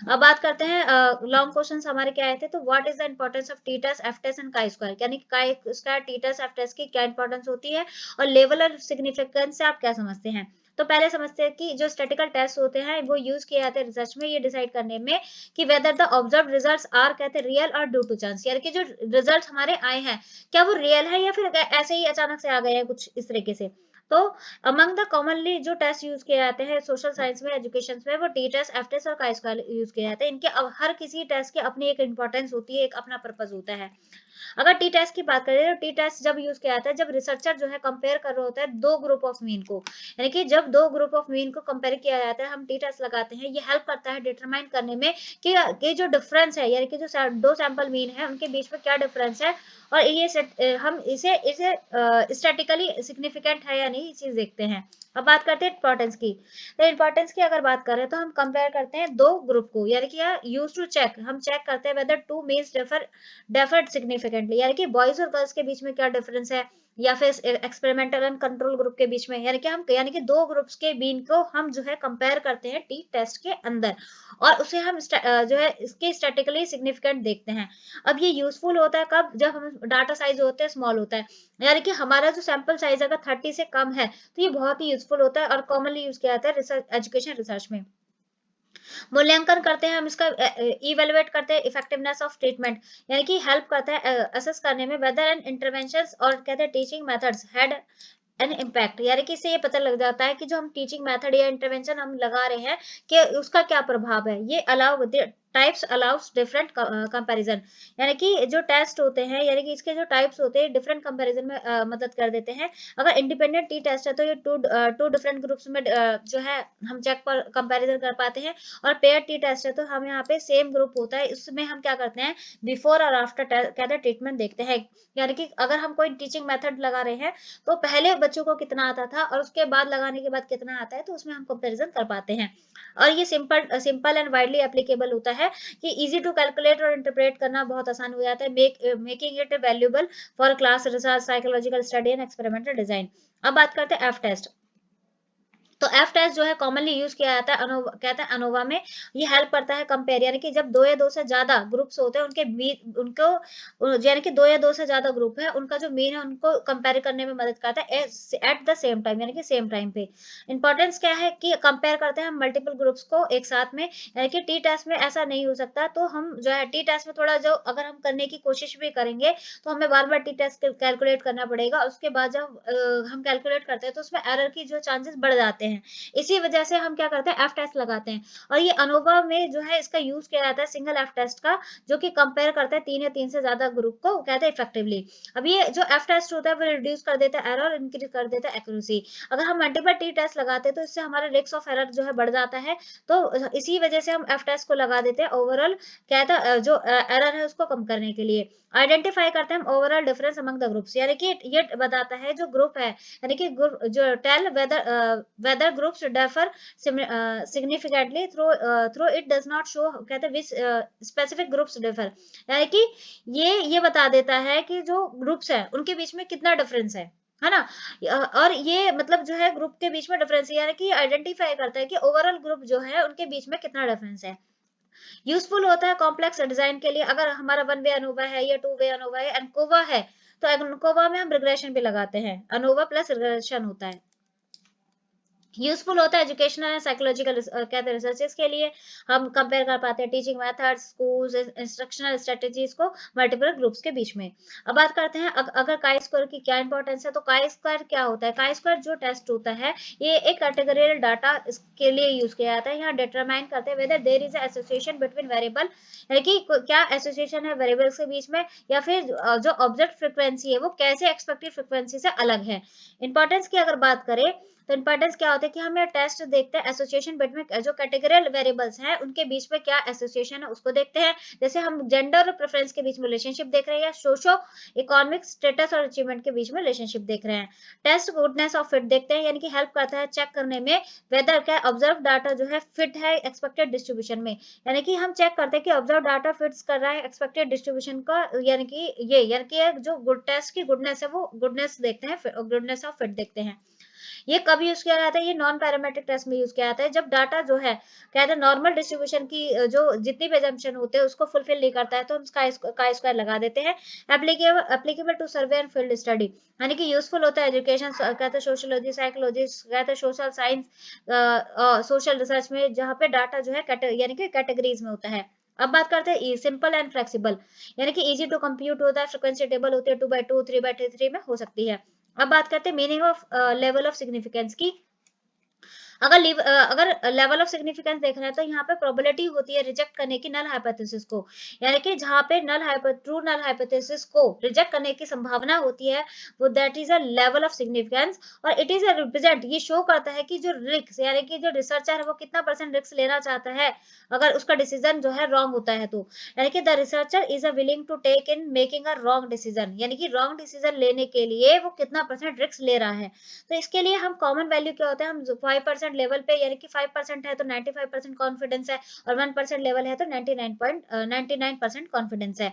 अब बात करते हैं लॉन्ग क्वेश्चंस हमारे क्या आए थे, तो what is the importance of T test F test and chi square, यानी chi square T test F test की क्या इंपॉर्टेंस होती है, और लेवल और सिग्निफिकेंस से आप क्या समझते हैं। तो पहले समझते हैं कि जो स्टैटिकल टेस्ट होते हैं वो यूज किए जाते हैं रिसर्च में, ये डिसाइड करने में कि whether the observe results are कहते हैं रियल और ड्यू टू चांस, यानी कि जो रिजल्ट हमारे आए हैं क्या वो रियल है या फिर ऐसे ही अचानक से आ गए हैं कुछ इस तरीके से। तो अमंग द कॉमनली जो टेस्ट यूज किए जाते हैं सोशल साइंस में, एजुकेशन में, वो टी टेस्ट एफ टेस्ट और काई स्क्वायर यूज किए जाते हैं। इनके हर किसी टेस्ट की अपनी एक इंपॉर्टेंस होती है, एक अपना पर्पज होता है। अगर टी टेस्ट की बात करें तो टी टेस्ट जब यूज किया जाता है जब रिसर्चर जो है कंपेयर कर रहा होता है दो ग्रुप ऑफ मीन को, यानी कि जब दो ग्रुप ऑफ मीन को कंपेयर किया जाता है हम टी टेस्ट लगाते हैं। ये हेल्प करता है डिटरमाइन करने में कि जो डिफरेंस है, यानी कि जो दो सैंपल मीन है उनके बीच में क्या डिफरेंस है, और ये हम इसे इसे स्टैटिकली सिग्निफिकेंट है या नहीं, ये चीज देखते हैं। अब बात करते हैं इंपॉर्टेंस की। तो इंपॉर्टेंस की अगर बात करें तो हम कंपेयर करते हैं दो ग्रुप को, यानी कि यूज टू चेक, हम चेक करते हैं weather two means differ significantly, यानी कि बॉयज और गर्ल्स के बीच में क्या डिफरेंस है, या फिर एक्सपेरिमेंटल एंड कंट्रोल ग्रुप के बीच में, यानी कि दो ग्रुप्स के बीन को हम जो है कंपेयर करते हैं टी टेस्ट के अंदर, और उसे हम जो है इसके स्टैटिकली सिग्निफिकेंट देखते हैं। अब ये यूजफुल होता है कब, जब हम डाटा साइज होते हैं स्मॉल होता है, यानी कि हमारा जो सैंपल साइज अगर 30 से कम है तो ये बहुत ही यूजफुल होता है और कॉमनली यूज किया जाता है रिसर्च एजुकेशन रिसर्च में। मूल्यांकन करते हैं हम इसका, इवेलुएट करते हैं इफेक्टिवनेस ऑफ ट्रीटमेंट, यानी कि हेल्प करता है असेस करने में वेदर एंड इंटरवेंशंस और कहते हैं teaching methods had an impact, यानी कि इससे ये पता लग जाता है कि जो हम टीचिंग मेथड या इंटरवेंशन हम लगा रहे हैं कि उसका क्या प्रभाव है। ये allow types allow us different comparison, यानी कि जो टेस्ट होते हैं, यानी कि इसके जो टाइप्स होते हैं डिफरेंट कंपैरिजन में मदद कर देते हैं। अगर इंडिपेंडेंट टी टेस्ट है तो ये टू डिफरेंट ग्रुप्स में जो है हम चेक पर कंपैरिजन कर पाते हैं, और पेयर टी टेस्ट है तो हम यहाँ पे सेम ग्रुप होता है, इसमें हम क्या करते हैं बिफोर और आफ्टर कहते हैं ट्रीटमेंट देखते हैं, यानी कि अगर हम कोई टीचिंग मेथड लगा रहे हैं तो पहले बच्चों को कितना आता था और उसके बाद लगाने के बाद कितना आता है, तो उसमें हम कंपैरिजन कर पाते हैं। और ये सिंपल एंड वाइडली एप्लीकेबल होता है कि इजी टू कैलकुलेट और इंटरप्रेट करना बहुत आसान हो जाता है, making it valuable for class research, psychological study and experimental design. अब बात करते हैं एफ टेस्ट। तो एफ टेस्ट जो है कॉमनली यूज किया जाता है कहते हैं अनोवा में। ये हेल्प करता है कंपेयर, यानी कि जब दो या दो से ज्यादा ग्रुप्स होते हैं उनको यानी कि दो या दो से ज्यादा ग्रुप है उनका जो मीन है उनको कंपेयर करने में मदद करता है एट द सेम टाइम, यानी कि सेम टाइम पे। इंपॉर्टेंस क्या है कि कंपेयर करते हैं हम मल्टीपल ग्रुप्स को एक साथ में, यानी कि टी टेस्ट में ऐसा नहीं हो सकता, तो हम जो है टी टेस्ट में थोड़ा जो अगर हम करने की कोशिश भी करेंगे तो हमें बार बार टी टेस्ट कैलकुलेट करना पड़ेगा, उसके बाद जब हम कैलकुलेट करते हैं तो उसमें एरर की जो चांसेस बढ़ जाते हैं। इसी वजह से हम क्या करते हैं एफ टेस्ट लगाते हैं, और ये अनोवा में जो है इसका यूज किया जाता है सिंगल एफ टेस्ट का, जो कि कंपेयर करता है तीन या तीन से ज्यादा ग्रुप को कहते हैं इफेक्टिवली। अब ये जो एफ टेस्ट होता है वो रिड्यूस कर देता है एरर और इंक्रीज कर देता है एक्यूरेसी। अगर हम मल्टीपल टी टेस्ट लगाते हैं तो इससे हमारा रिस्क ऑफ एरर जो है बढ़ जाता है, तो इसी वजह से हम एफ टेस्ट को लगा देते हैं ओवरऑल कहता जो एरर है उसको कम करने के लिए। आइडेंटिफाई करते हैं हम overall difference among the groups, यानी कि ये बताता है जो ग्रुप है, यानी कि जो tell whether groups differ significantly through it does not show कहते हैं which specific groups differ, यानी कि ये बता देता है कि जो ग्रुप्स है उनके बीच में कितना डिफरेंस है ना। और ये मतलब जो है ग्रुप के बीच में डिफरेंस, यानी कि आइडेंटिफाई करता है कि ओवरऑल ग्रुप जो है उनके बीच में कितना डिफरेंस है। यूजफुल होता है कॉम्प्लेक्स डिजाइन के लिए, अगर हमारा वन वे अनोवा है या टू वे अनोवा है, एनकोवा है, तो एनकोवा में हम रिग्रेशन भी लगाते हैं, अनोवा प्लस रिग्रेशन होता है। यूजफुल होता है एजुकेशनल एंड साइकोलॉजिकल कहते हैं रिसर्चेस के लिए, हम कंपेयर कर पाते हैं teaching methods, schools, instructional strategies को मल्टीपल ग्रुप्स के बीच में। अब बात करते हैं अगर काई स्क्वायर की क्या इंपॉर्टेंस है, तो काई स्क्वायर क्या होता है। काई स्क्वायर जो टेस्ट होता है ये एक कैटेगरियल डाटा के लिए यूज किया जाता है, यहाँ डिटरमाइन करते हैं whether there is association between variable, यानी कि क्या एसोसिएशन है वेरिएबल्स के बीच में, या फिर जो ऑब्जेक्ट फ्रिक्वेंसी है वो कैसे एक्सपेक्टेड फ्रिक्वेंसी से अलग है। इंपॉर्टेंस की अगर बात करें तो इंपॉर्टेंस क्या होता है कि हम ये टेस्ट देखते हैं एसोसिएशन बिटवीन जो कैटेगरियल वेरिएबल्स हैं उनके बीच में क्या एसोसिएशन है उसको देखते हैं, जैसे हम जेंडर और प्रेफरेंस के बीच में रिलेशनशिप देख रहे हैं, या सोशो इकोनॉमिक स्टेटस और अचीवमेंट के बीच में रिलेशनशिप देख रहे हैं। टेस्ट गुडनेस ऑफ फिट देखते हैं, यानी कि हेल्प करता है चेक करने में वेदर क्या ऑब्जर्व डाटा जो है फिट है एक्सपेक्टेड डिस्ट्रीब्यूशन में, यानी कि हम चेक करते हैं कि ऑब्जर्व डाटा फिट्स कर रहा है एक्सपेक्टेड डिस्ट्रीब्यूशन का, यानी कि जो गुड टेस्ट की गुडनेस है वो गुडनेस देखते हैं, गुडनेस ऑफ फिट देखते हैं। ये कब यूज किया जाता है, ये नॉन पैरामेट्रिक टेस्ट में यूज किया जाता है जब डाटा जो है कहते हैं नॉर्मल डिस्ट्रीब्यूशन की जो जितनी भी assumption होते हैं उसको फुलफिल नहीं करता है, तो हम काई स्क्वायर लगा देते हैं। Applicable to survey and field study, यानी कि यूजफुल होता है एजुकेशन कहते हैं सोशियोलॉजी, साइकोलॉजी कहते हैं सोशल साइंस, सोशल रिसर्च में जहाँ पे डाटा जो है यानी कि कैटेगरीज में होता है। अब बात करते हैं सिंपल एंड फ्लेक्सिबल, यानी कि इजी टू कंप्यूट होता है, फ्रिक्वेंसी टेबल होती है 2x2 3x3 में हो सकती है। अब बात करते हैं meaning of level of significance की। अगर लेवल ऑफ सिग्निफिकेंस देख रहे हैं तो यहाँ पे प्रोबेबिलिटी होती है रिजेक्ट करने की नल हाइपोथेसिस को, यानी कि जहाँ पे ट्रू नल हाइपोथेसिस को रिजेक्ट करने की संभावना होती है, वो that is a level of significance. और इट इज अ रिप्रेजेंट, ये शो करता है कि जो रिस्क, यानी कि जो रिसर्चर है वो कितना परसेंट रिस्क लेना चाहता है अगर उसका डिसीजन जो है रॉन्ग होता है तो, यानी कि the researcher is a willing to take in making a wrong decision, यानी कि रॉन्ग डिसीजन लेने के लिए वो कितना परसेंट रिस्क ले रहा है। तो इसके लिए हम कॉमन वैल्यू क्या होता है, हम 5% लेवल पे, यानी कि 5% है तो 95% कॉन्फिडेंस है, और 1% लेवल है तो 99% कॉन्फिडेंस है।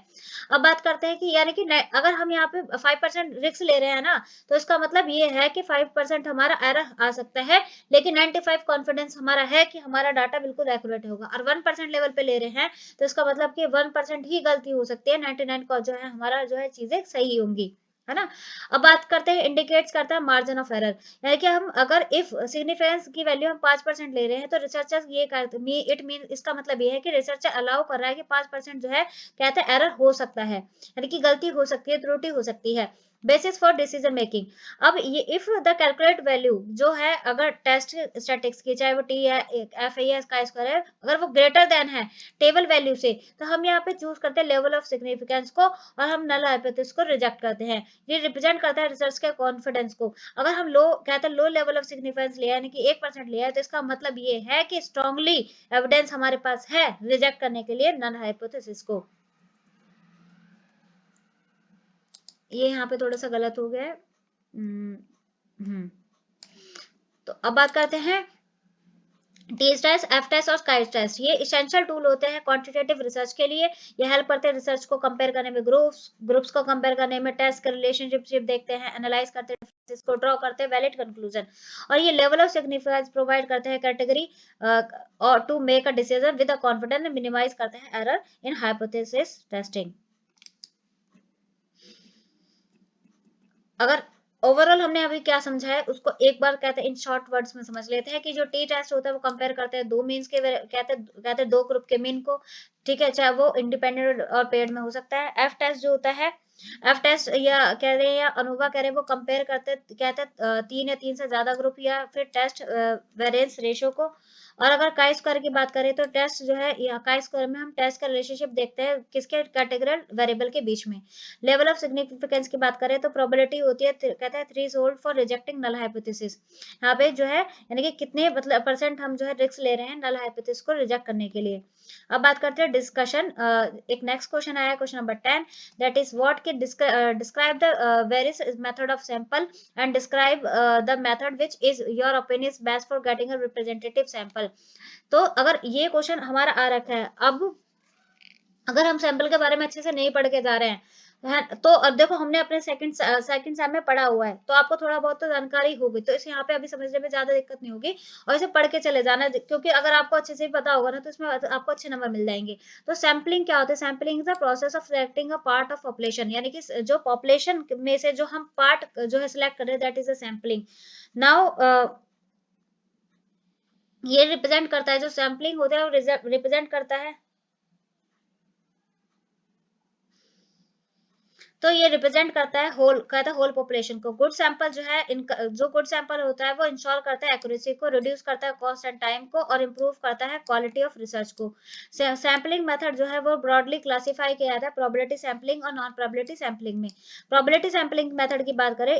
अब बात करते हैं कि यानी कि अगर हम यहाँ पे 5% रिस्क ले रहे हैं ना, तो इसका मतलब ये है कि 5% हमारा एरर आ सकता है, लेकिन 95 कॉन्फिडेंस हमारा है कि हमारा डाटा बिल्कुल एक्यूरेट होगा। और 1% लेवल पे ले रहे हैं तो इसका मतलब कि 1% ही गलती हो सकती है, 99 का जो है हमारा जो है चीजें सही होंगी, है ना। अब बात करते हैं इंडिकेट्स करता है मार्जिन ऑफ एरर, यानी कि हम अगर इफ सिग्निफिकेंस की वैल्यू हम 5% ले रहे हैं तो रिसर्चर्स ये कहते मी इट मीन, इसका मतलब ये है कि रिसर्चर अलाउ कर रहा है कि 5% जो है कहते हैं एरर हो सकता है, यानी कि गलती हो सकती है, त्रुटि हो सकती है। बेसिस फॉर डिसीजन मेकिंग, अब ये इफ द कैलकुलेट वैल्यू जो है अगर टेस्ट स्टैटिक्स की, चाहे वो टी है, एफ है या स्काई स्क्वायर है, अगर वो ग्रेटर देन है टेबल वैल्यू से, तो हम यहाँ पे चूज करते हैं लेवल ऑफ सिग्निफिकेंस को, और हम नल हाइपोथेसिस को रिजेक्ट करते हैं। ये रिप्रेजेंट करता है रिसर्च के कॉन्फिडेंस को। अगर हम लो कहते हैं लो लेवल ऑफ सिग्निफिकेंस लिया, यानी कि 1% लिया है, तो इसका मतलब ये है कि स्ट्रांगली एविडेंस हमारे पास है रिजेक्ट करने के लिए नल हाइपोथेसिस को। ये यहाँ पे थोड़ा सा गलत हो गया है। हम्म। तो अब बात करते हैं टी टेस्ट, एफ टेस्ट और स्काई टेस्ट। ये इसेंशियल टूल होते हैं क्वांटिटेटिव रिसर्च के लिए। ये हेल्प करते हैं रिसर्च को कंपेयर करने में, ग्रुप्स को कंपेयर करने में, टेस्ट का रिलेशनशिप देखते हैं, एनालाइज करते हैं, इसको ड्रॉ करते हैं वैलिड कंक्लूजन। और ये लेवल ऑफ सिग्निफिकेंस प्रोवाइड करते हैं कैटेगरी और to make a decision with a confidence, minimize करते हैं एरर इन हाइपोथेसिस टेस्टिंग। अगर ओवरऑल हमने अभी क्या समझा है उसको एक बार कहते हैं इन शॉर्ट वर्ड्स में समझ लेते हैं कि जो टी टेस्ट होता है वो कंपेयर करते हैं दो मीन्स के, कहते हैं दो ग्रुप के मीन को, ठीक है, चाहे वो इंडिपेंडेंट और पेड में हो सकता है। एफ टेस्ट जो होता है, एफ टेस्ट या कह रहे हैं या अनुभा कह रहे हैं, वो कंपेयर करते कहते हैं तीन या तीन से ज्यादा ग्रुप या फिर टेस्ट वेरिएंस रेशियो को। और अगर काई स्क्वायर की बात करें तो टेस्ट जो है या काई स्क्वायर में हम टेस्ट का रिलेशनशिप देखते हैं किसके कैटेगरल वेरिएबल के बीच में। लेवल ऑफ सिग्निफिकेंस की बात करें तो प्रोबेबिलिटी होती है, कहता है threshold for rejecting null hypothesis. यहाँ पे जो है यानी कि कितने मतलब परसेंट हम जो है रिस्क ले रहे हैं नल हाइपोथेसिस को रिजेक्ट करने के लिए। अब बात करते हैं डिस्कशन। एक नेक्स्ट क्वेश्चन आया, question number 10, that is what के describe the various method of sample and describe the method which is your opinion is best for getting a representative sample. तो अगर ये क्वेश्चन हमारा आ रखा है, अब अगर हम सैंपल के बारे में अच्छे से नहीं पढ़ के जा रहे हैं तो अब देखो हमने अपने सेकंड सेम में पढ़ा हुआ है, तो आपको थोड़ा बहुत तो जानकारी होगी, तो इसे यहाँ पे अभी समझने में ज्यादा दिक्कत नहीं होगी, और इसे पढ़ के चले जाना, क्योंकि अगर आपको अच्छे से पता होगा ना तो इसमें आपको अच्छे नंबर मिल जाएंगे। तो सैम्पलिंग क्या होता है, sampling is the process of selecting a part of population, यानी कि जो पॉपुलेशन में से जो हम पार्ट जो है सिलेक्ट कर रहे हैं, that is a sampling. Now ये रिप्रेजेंट करता है, जो सैम्पलिंग होता है वो रिप्रेजेंट करता है, तो ये रिप्रेजेंट करता है होल, कहता है होल पॉपुलेशन को। गुड सैंपल जो है जो गुड सैंपल होता है वो इंश्योर करता है एक्यूरेसी को, रिड्यूस करता है कॉस्ट एंड टाइम को, और इम्प्रूव करता है क्वालिटी ऑफ रिसर्च को। सैम्पलिंग मेथड जो है वो ब्रॉडली क्लासिफाई किया जाता है प्रोबेबिलिटी सैम्पलिंग और नॉन प्रोबेबिलिटी सैम्पलिंग में। प्रोबेबिलिटी सैम्पलिंग मेथड की बात करें,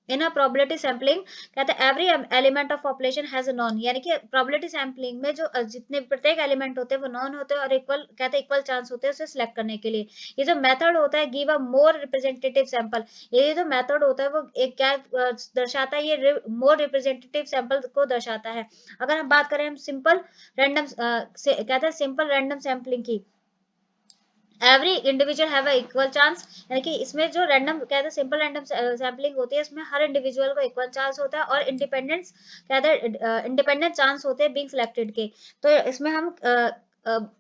इन अ प्रोबेबिलिटी सैम्पलिंग कहते हैं every element of population has a non, यानी कि प्रोबेबिलिटी सैम्पलिंग में जो जितने प्रत्येक एलिमेंट होते हैं वो नॉन होते हैं और इक्वल, कहते हैं इक्वल चांस होते हैं उसे सिलेक्ट करने के लिए। ये जो मेथड होता है give a more representative sample, ये जो मेथड होता है वो एक क्या दर्शाता है, ये मोर रिप्रेजेंटेटिव सैंपल को दर्शाता है। अगर हम बात करें हम सिंपल रैंडम कहते हैं सिंपल रैंडम सैम्पलिंग की, every individual have a equal chance, यानी कि इसमें जो रैंडम कहते हैं सिंपल रैंडम सैम्पलिंग होती है इसमें हर इंडिविजुअल को इक्वल चांस होता है, और इंडिपेंडेंस कहते हैं इंडिपेंडेंट चांस होते हैं बीइंग सिलेक्टेड के। तो इसमें हम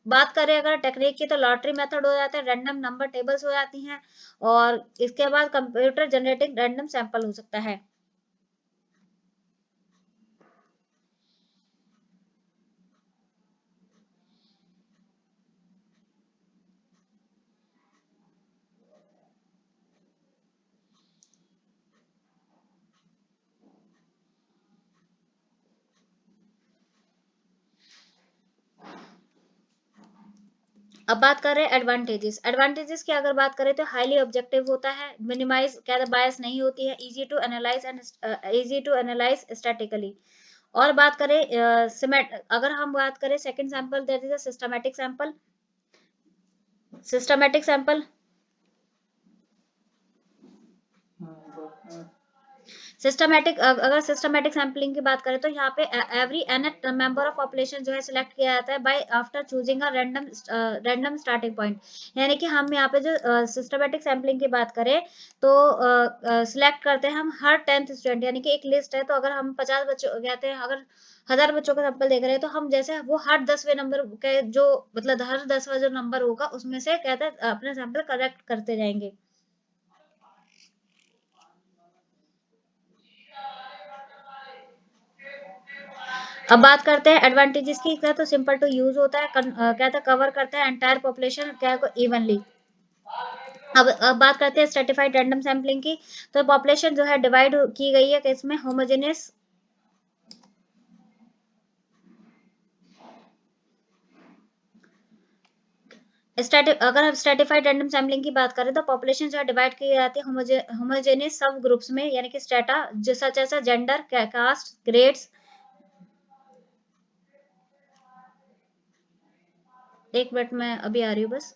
बात करें अगर टेक्निक की तो लॉटरी मेथड हो जाता है, रैंडम नंबर टेबल्स हो जाती हैं, और इसके बाद कंप्यूटर जनरेटिंग रैंडम सैंपल हो सकता है। अब बात कर रहे हैं एडवांटेजेस। एडवांटेजेस की अगर बात करें तो हाईली ऑब्जेक्टिव होता है, मिनिमाइज क्या बायस नहीं होती है, easy to analyse and easy to analyse statically. और बात करें अगर हम बात करें second sample, that is a systematic sample. Systematic sample systematic अगर सिस्टमैटिक सैम्पलिंग की बात करें तो यहाँ पे every N member of population जो है सिलेक्ट किया जाता है by after choosing a random starting point. यानी कि हम यहाँ पे जो सिस्टमैटिक सैम्पलिंग की बात करें तो सिलेक्ट करते हैं हम हर 10th स्टूडेंट, यानी कि एक लिस्ट है, तो अगर हम 50 बच्चों कहते हैं, अगर 1000 बच्चों का सैंपल देख रहे हैं तो हम जैसे वो हर 10वें नंबर के जो मतलब हर 10वां जो नंबर होगा उसमें से कहते हैं अपने सैंपल कलेक्ट करते जाएंगे। अब बात करते हैं एडवांटेजेस की, क्या तो सिंपल टू यूज होता है, क्या तो कवर करता है एंटायर पॉपुलेशन क्या को इवनली। अब बात करते हैं स्ट्रेटिफाइड रैंडम सैम्पलिंग की। तो पॉपुलेशन जो है डिवाइड की गई है किसमें, होमोजेनियस। अगर हम स्ट्रेटिफाइड रैंडम सैम्पलिंग की बात करें तो पॉपुलेशन जो है डिवाइड की जाती है होमोजेनियस सब ग्रुप्स में, यानी कि स्टेटा जो सच ऐसा जेंडर, कास्ट, ग्रेड्स। एक मिनट में अभी आ रही हूँ बस।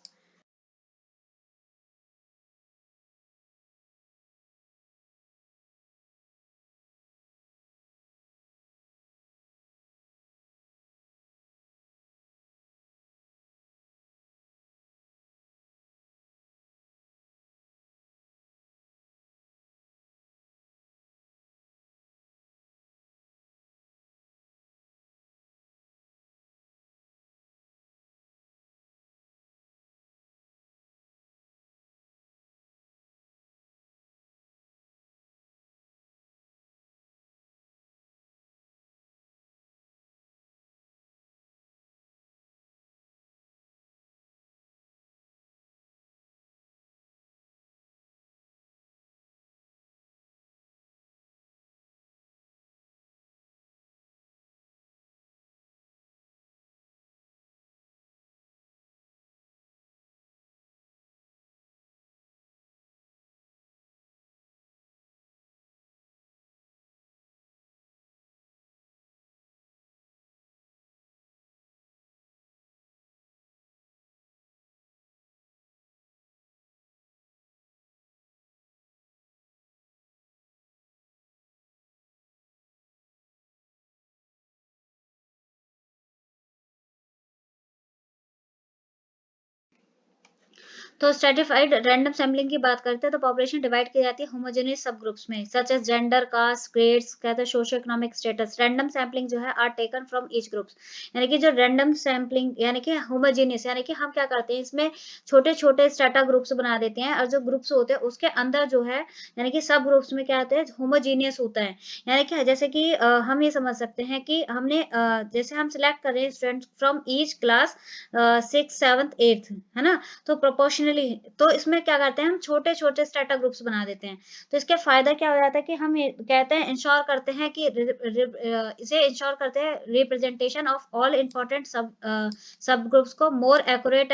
तो स्ट्रेटिफाइड रैंडम सैम्पलिंग की बात करते हैं तो पॉपुलेशन डिवाइड की जाती है होमोजेनियस सब ग्रुप्स में, such as gender, caste, grades, कहते हैं socio economic status. Random sampling जो है are taken from each groups, यानी कि जो रैंडम सैम्पलिंग यानी कि होमोजेनियस, यानी कि हम क्या करते हैं इसमें छोटे छोटे स्टाटा ग्रुप्स बना देते हैं, और जो ग्रुप्स होते हैं उसके अंदर जो है यानी कि सब ग्रुप्स में क्या होते हैं होमोजेनियस होता है। यानी कि जैसे कि हम ये समझ सकते हैं कि हमने जैसे हम सिलेक्ट कर रहे हैं student from each class 6th 7th 8th, है ना, तो प्रोपोर्शनली तो इसमें क्या करते हैं हम छोटे छोटे स्टार्टअप ग्रुप्स बना देते हैं। तो इसके फायदा क्या हो जाता है कि हम कहते हैं इंश्योर करते हैं कि इसे इंश्योर करते हैं रिप्रेजेंटेशन ऑफ ऑल इंपॉर्टेंट सब ग्रुप्स को मोर एक्यूरेट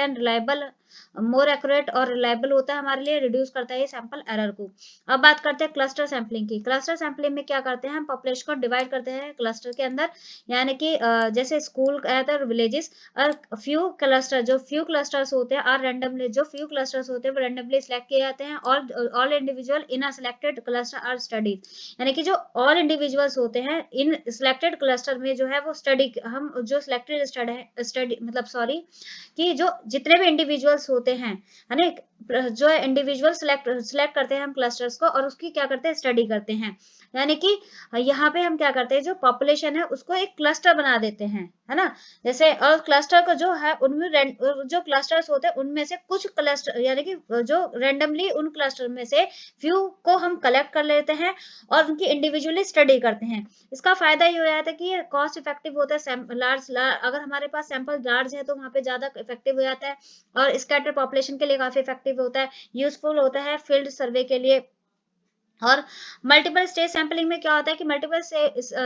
और रिलायबल होता है हमारे लिए, रिड्यूस करता है ये सैंपल एरर को। अब बात करते हैं क्लस्टर सैंपलिंग की। क्लस्टर सैंपलिंग में क्या करते हैं हम पॉपुलेशन को डिवाइड करते हैं क्लस्टर के अंदर, यानी कि जैसे स्कूल कहते हैं विलेजेस, और फ्यू क्लस्टर्स होते हैं और रैंडमली जो फ्यू क्लस्टर्स होते हैं वो रैंडमली सिलेक्ट किए जाते हैं, और all individual in a selected cluster are studies. यानी कि जो ऑल इंडिविजुअल्स होते हैं इन सिलेक्टेड क्लस्टर में जो है वो स्टडी, हम जो सिलेक्टेड स्टडी मतलब सॉरी कि जो जितने भी इंडिविजुअल्स होते हैं, है ना, जो इंडिविजुअल सिलेक्ट करते हैं हम क्लस्टर्स को और उसकी क्या करते हैं स्टडी करते हैं। यानी कि यहाँ पे हम क्या करते हैं जो पॉपुलेशन है उसको एक क्लस्टर बना देते हैं, है ना, जैसे और क्लस्टर को जो है उनमें जो क्लस्टर्स होते हैं उनमें से कुछ क्लस्टर यानी कि जो रैंडमली उन क्लस्टर में से फ्यू को हम कलेक्ट कर लेते हैं और उनकी इंडिविजुअली स्टडी करते हैं। इसका फायदा ये हो जाता है कि ये कॉस्ट इफेक्टिव होता है, अगर हमारे पास सैंपल लार्ज है तो वहाँ पे ज्यादा इफेक्टिव हो जाता है, और स्कैटर पॉपुलेशन के लिए काफी इफेक्टिव होता है, यूजफुल होता है फील्ड सर्वे के लिए, और मल्टीपल स्टेज सैंपलिंग में क्या होता है कि मल्टीपल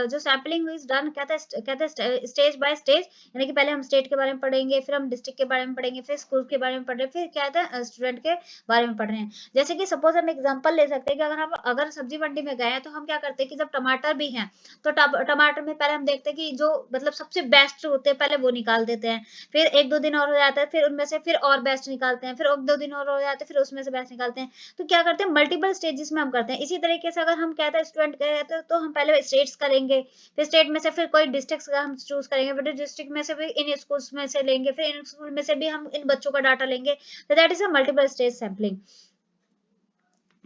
जो सैंपलिंग इज डन, कहते हैं स्टेज बाय स्टेज, यानी कि पहले हम स्टेट के बारे में पढ़ेंगे, फिर हम डिस्ट्रिक्ट के बारे में पढ़ेंगे, फिर स्कूल के बारे में पढ़ रहे हैं, फिर क्या होता है स्टूडेंट के बारे में पढ़ रहे हैं। जैसे कि सपोज हम एग्जांपल ले सकते हैं कि अगर सब्जी मंडी में गए हैं तो हम क्या करते हैं कि जब टमाटर भी हैं तो टमाटर में पहले हम देखते हैं कि जो मतलब सबसे बेस्ट होते हैं पहले वो निकाल देते हैं, फिर एक दो दिन और हो जाता है, फिर उनमें से फिर और बेस्ट निकालते हैं, फिर एक दो दिन और हो जाते हैं, फिर उसमें से बेस्ट निकालते हैं। तो क्या करते हैं मल्टीपल स्टेजेस में हम करते हैं। इसी तरीके से अगर हम कहते हैं स्टूडेंट गए तो हम पहले स्टेट्स करेंगे, फिर स्टेट में से फिर कोई डिस्ट्रिक्ट का हम चूज करेंगे, फिर डिस्ट्रिक्ट में से भी इन स्कूल्स में से लेंगे, फिर इन स्कूल में से भी हम इन बच्चों का डाटा लेंगे। तो that is a multiple stage sampling.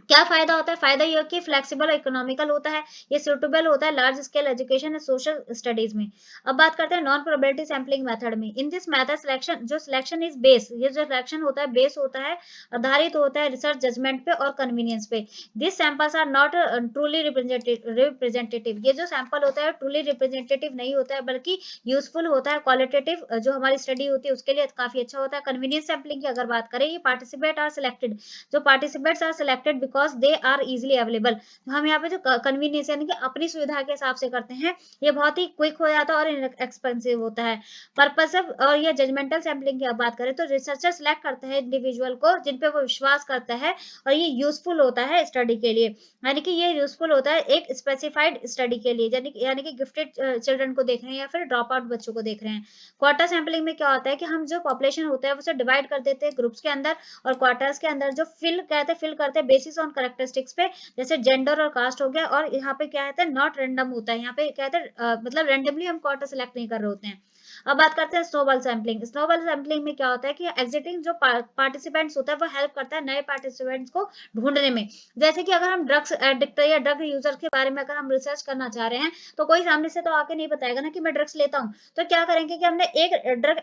क्या फायदा होता है? फायदा ये कि फ्लेक्सिबल इकोनॉमिकल होता है, ये सुटेबल होता है large scale education and social studies में। अब बात करते हैं नॉन प्रोबेबिलिटी सैम्पलिंग मेथड में। इन दिस मेथड सिलेक्शन, जो सिलेक्शन इज बेस, ये जो सिलेक्शन होता है बेस होता है, आधारित होता है रिसर्च जजमेंट पे और कन्वीनियंस पे। This samples are not truly representative. ये जो सैंपल होता है ट्रूली रिप्रेजेंटेटिव नहीं होता है, बल्कि यूजफुल होता है, क्वालिटेटिव जो हमारी स्टडी होती है उसके लिए काफी अच्छा होता है। कन्वीनियंस सैम्पलिंग की अगर बात करें, ये पार्टिसिपेट आर सिलेक्टेड, जो participates are selected because they are easily available. तो हम यहाँ पे जो कन्वीनियंस यानी कि अपनी सुविधा के हिसाब से करते हैं, ये बहुत ही क्विक हो जाता है और एक्सपेंसिव होता है। पर्पस और ये जजमेंटल सैम्पलिंग की बात करें तो रिसर्चर सिलेक्ट करते हैं इंडिविजुअल को जिन पे वो विश्वास करता है, और ये यूजफुल होता है स्टडी के लिए, यानी कि ये यूजफुल होता है एक स्पेसिफाइड स्टडी के लिए, यानी कि गिफ्टेड चिल्ड्रन को देख रहे हैं या फिर ड्रॉप आउट बच्चों को देख रहे हैं। क्वार्टर सैम्पलिंग में क्या होता है कि हम जो पॉपुलेशन होता है उसे डिवाइड कर देते हैं ग्रुप्स के अंदर, और क्वार्टर्स के अंदर जो फिल करते हैं बेसिस ऑन कैरेक्टरिस्टिक्स पे, जैसे जेंडर और कास्ट हो गया। और यहाँ पे क्या कहते हैं नॉट रैंडम होता है, यहाँ पे क्या कहते हैं मतलब रैंडमली हम क्वार्टर सेलेक्ट नहीं कर रहे होते हैं। अब बात करते हैं स्नोबॉल सैम्पलिंग। स्नोबॉल सैम्पलिंग में क्या होता है कि एग्जिटिंग जो पार्टिसिपेंट्स होता है वो हेल्प करता है नए पार्टिसिपेंट्स को ढूंढने में। जैसे कि अगर हम ड्रग्स एडिक्ट या ड्रग यूजर के बारे में अगर हम रिसर्च करना चाह रहे हैं, तो कोई सामने से तो आके नहीं बताएगा ना कि मैं ड्रग्स लेता हूँ। तो क्या करेंगे कि हमने एक ड्रग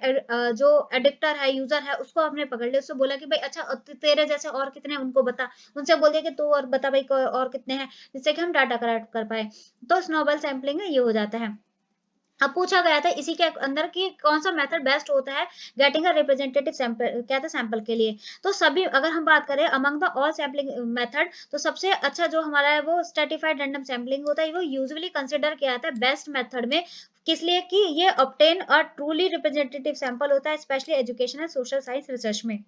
जो एडिक्टर है, यूजर है, उसको हमने पकड़ लिया, उससे बोला कि भाई अच्छा तेरे जैसे और कितने हैं उनको बता, उनसे बोल दिया कि तू और बता भाई और कितने हैं, जिससे कि हम डाटा कलेक्ट कर पाए। तो स्नोबॉल सैम्पलिंग में ये हो जाता है। अब पूछा गया था इसी के अंदर कि कौन सा मेथड बेस्ट होता है गेटिंग अ रिप्रेजेंटेटिव सैंपल, क्या था सैंपल के लिए। तो सभी अगर हम बात करें among the all sampling method, तो सबसे अच्छा जो हमारा है वो स्ट्रेटिफाइड रैंडम सैम्पलिंग होता है। वो यूजुअली कंसिडर किया जाता है बेस्ट मेथड में, किस लिए कि ये obtain a truly representative sample होता है, specially education and social science research में।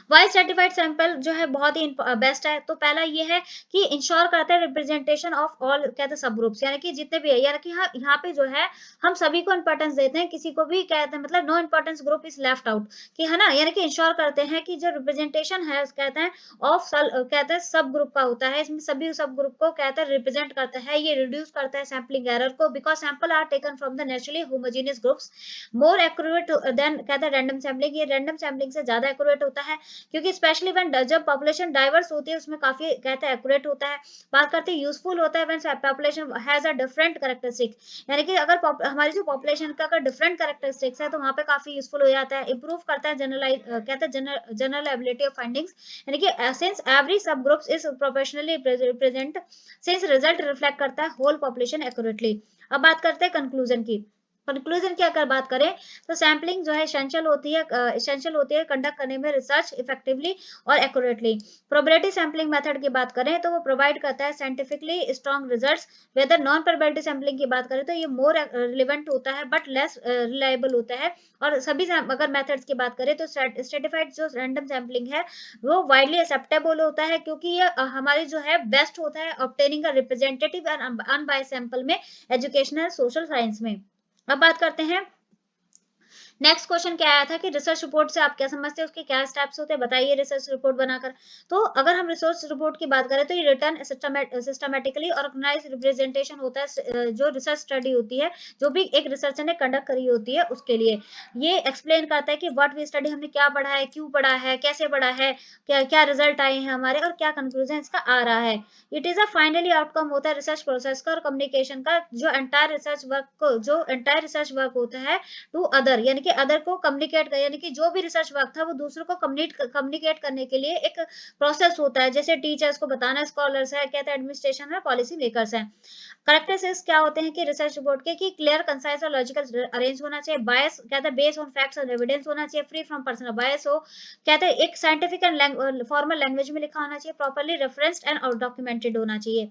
वाइस सर्टिफाइड सैंपल जो है बहुत ही बेस्ट है। तो पहला ये है कि इंश्योर करता है रिप्रेजेंटेशन ऑफ ऑल, कहते हैं सब ग्रुप्स, यानी कि जितने भी है, यानी कि हाँ यहाँ पे जो है हम सभी को इंपॉर्टेंस देते हैं, किसी को भी कहते हैं मतलब no importance group is left out, कि है ना, यानी कि इंश्योर करते हैं कि जो रिप्रेजेंटेशन है कहते हैं ऑफ कहते हैं सब ग्रुप का होता है, इसमें सभी सब ग्रुप को कहते हैं रिप्रेजेंट करता है। ये रिड्यूस करता है सैम्पलिंग एरर को, because sample are taken from the naturally homogeneous groups, more accurate than कहते हैं रैंडम सैम्पलिंग। ये रैंडम सैम्पलिंग से ज्यादा एक्यूरेट होता है, क्योंकि स्पेशली व्हेन जब पॉपुलेशन डाइवर्स होती है उसमें काफी कहते हैं एक्यूरेट होता है। बात करते हैं यूजफुल होता है when population has a different characteristic, यानी कि अगर हमारी जो पॉपुलेशन का अगर डिफरेंट कैरेक्टरिस्टिक्स है तो वहां पे काफी यूजफुल हो जाता है। इंप्रूव करता है जनरलाइज कहते हैं जनरल एबिलिटी ऑफ फाइंडिंग्स, यानी कि सिंस एवरी सब groups is professionally present, since result reflect करता है होल पॉपुलेशन एक्यूरेटली। अब बात करते हैं कंक्लूजन की। कंक्लूजन की अगर बात करें तो सैम्पलिंग जो है एसेंशियल होती है कंडक्ट करने में रिसर्च इफेक्टिवली और एक्यूरेटली। प्रोबेबिलिटी सैम्पलिंग मेथड की बात करें तो वो प्रोवाइड करता है scientifically strong results. Whether non probability sampling की बात करें तो ये मोर रिलेवेंट होता है बट लेस रिलायबल होता है। और सभी अगर मेथड्स की बात करें तो स्ट्रेटिफाइड जो रैंडम सैम्पलिंग है वो वाइडली एक्सेप्टेबल होता है, क्योंकि ये हमारी जो है बेस्ट होता है obtaining a representative and unbiased sample में, एजुकेशनल सोशल साइंस में। अब बात करते हैं नेक्स्ट क्वेश्चन क्या आया था कि रिसर्च रिपोर्ट से आप क्या समझते हैं, उसके क्या स्टेप्स होते हैं, बताइए रिसर्च रिपोर्ट बनाकर। तो अगर हम रिसर्च रिपोर्ट की बात करें तो ये रिटर्न सिस्टमेटिकली ऑर्गेनाइज रिप्रेजेंटेशन होता है, जो रिसर्च स्टडी होती है जो भी एक रिसर्चर ने कंडक्ट करी होती है उसके लिए। ये एक्सप्लेन करता है कि व्हाट वी स्टडी, हमने क्या पढ़ा है, क्यों पढ़ा है, कैसे पढ़ा है, क्या क्या रिजल्ट आए हैं हमारे, और क्या कंक्लूजन इसका आ रहा है। It is a finally outcome होता है रिसर्च प्रोसेस का और कम्युनिकेशन का, जो एंटायर रिसर्च वर्क होता है टू अदर, यानी कि अदर को कम्युनिकेट कर, यानी कि जो भी रिसर्च वर्क था वो दूसरों को कम्युनिकेट करने के लिए एक प्रोसेस होता है, जैसे टीचर्स को बताना, स्कॉलर्स है, कहते हैं एडमिनिस्ट्रेशन है, पॉलिसी मेकर्स है। करेक्टरिस्टिक्स क्या होते हैं कि रिसर्च रिपोर्ट के कि क्लियर, कंसाइज और लॉजिकल अरेंज होना चाहिए, बायस कहते हैं based on facts and evidence होना चाहिए, फ्री फ्रॉम पर्सनल बायस हो, कहते हैं एक साइंटिफिक एंड फॉर्मल लैंग्वेज में लिखा होना चाहिए, प्रॉपर्ली रेफरेंस्ड एंड डॉक्यूमेंटेड होना चाहिए।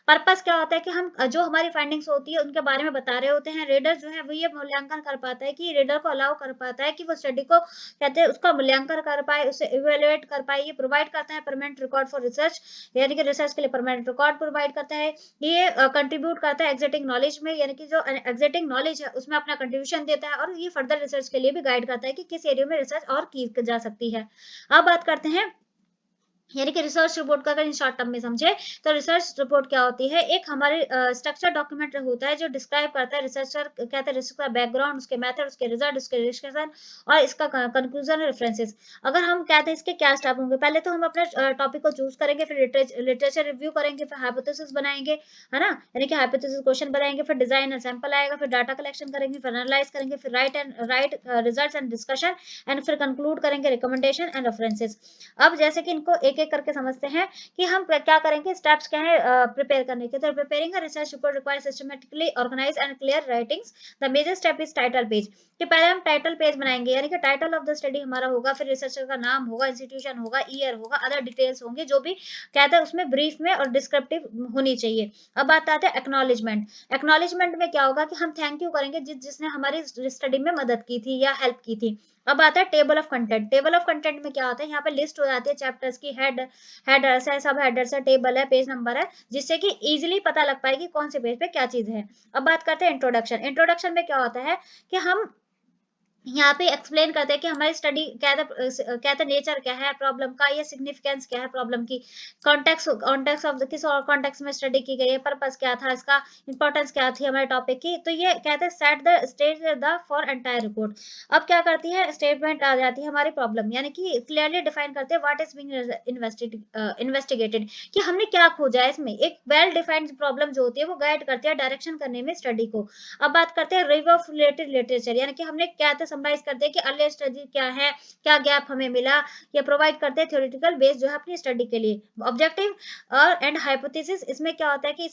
पर्पस क्या होता है कि हम जो हमारी फाइंडिंग्स होती है उनके बारे में बता रहे होते हैं, रीडर जो है वो ये मूल्यांकन कर पाता है कि रीडर को अलाउ कर पाता है कि वो स्टडी को कहते हैं उसका मूल्यांकन कर पाए, उसे इवेलुएट कर पाए। ये प्रोवाइड करता है परमानेंट रिकॉर्ड फॉर रिसर्च, यानी कि रिसर्च के लिए परमानेंट रिकॉर्ड प्रोवाइड करता है। ये कंट्रीब्यूट करता है एग्जिटिंग नॉलेज में, यानी कि जो एग्जिटिंग नॉलेज है उसमें अपना कंट्रीब्यूशन देता है, और ये फर्दर रिसर्च के लिए भी गाइड करता है कि किस एरिया में रिसर्च और की जा सकती है। अब बात करते हैं यानी कि रिसर्च रिपोर्ट का अगर इन शॉर्ट टर्म में समझे तो रिसर्च रिपोर्ट क्या होती है, एक हमारे स्ट्रक्चर डॉक्यूमेंट होता है जो डिस्क्राइब करता है रिसर्चर कहते हैं रिसर्च का बैकग्राउंड, उसके मेथड, उसके रिजल्ट, उसके डिस्कशन और इसका कंक्लूजन और रेफरेंसेस। अगर हम कहते हैं इसके क्या स्टेप होंगे, पहले तो हम अपने टॉपिक को चूज करेंगे, फिर लिटरेचर रिव्यू करेंगे, फिर हाइपोथेसिस बनाएंगे, है ना, यानी कि हाइपोथेसिस क्वेश्चन बनाएंगे, फिर डिजाइन एंड सैंपल आएगा, फिर डाटा कलेक्शन करेंगे, फिर एनालाइज करेंगे, फिर right results and discussion, and फिर कंक्लूड करेंगे रिकमेंडेशन एंड रेफरेंसेस। अब जैसे कि इनको एक एक करके समझते हैं कि हम क्या करेंगे, स्टेप्स क्या है प्रिपेयर करने के। तो preparing a research report requires systematically organise and clear writings. The major step is title page, कि पहले हम टाइटल पेज बनाएंगे, यानी कि टाइटल ऑफ द स्टडी हमारा होगा, फिर रिसर्चर का नाम होगा, इंस्टीट्यूशन होगा, ईयर होगा, अदर डिटेल्स होंगे जो भी कहता है उसमें ब्रीफ में और डिस्क्रिप्टिव होनी चाहिए। अब बात आते हैं एक्नॉलेजमेंट। एक्नॉलेजमेंट में क्या होगा कि हम थैंक यू करेंगे जिसने हमारी स्टडी में मदद की थी या हेल्प की थी। अब आता है table of content. Table of content में क्या होता है, यहाँ पे लिस्ट हो जाती है चैप्टर्स की, हेडर्स है, सब हेडर्स है, टेबल है, पेज नंबर है, जिससे कि इजीली पता लग पाए कि कौन से पेज पे क्या चीज है। अब बात करते हैं इंट्रोडक्शन। इंट्रोडक्शन में क्या होता है कि हम यहाँ पे एक्सप्लेन करते हैं कि हमारी स्टडी कहते नेचर क्या है प्रॉब्लम का, या सिग्निफिकेंस क्या है प्रॉब्लम की, कॉन्टेक्स्ट ऑफ किस और कॉन्टेक्स्ट में स्टडी की गई है, पर्पस क्या था इसका, इंपॉर्टेंस क्या थी हमारे टॉपिक की। तो ये कहते हैं set the stage the for entire report. अब क्या करती है, स्टेटमेंट आ जाती है हमारी प्रॉब्लम, यानी कि क्लियरली डिफाइन करते हैं व्हाट इज बीइंग इन्वेस्टिगेटेड, कि हमने क्या खोजा है इसमें। एक वेल डिफाइंड प्रॉब्लम जो होती है वो गाइड करती है डायरेक्शन करने में स्टडी को। अब बात करते हैं रिव्यू ऑफ रिलेटेड लिटरेचर, यानी कि हमने क्या था समराइज करते हैं कि अर्लियर स्टडी क्या है, क्या गैप हमें मिला, या प्रोवाइड करते हैं थ्योरेटिकल बेस जो है अपनी स्टडी के लिए। ऑब्जेक्टिव और एंड हाइपोथेसिस, इसमें क्या होता है कि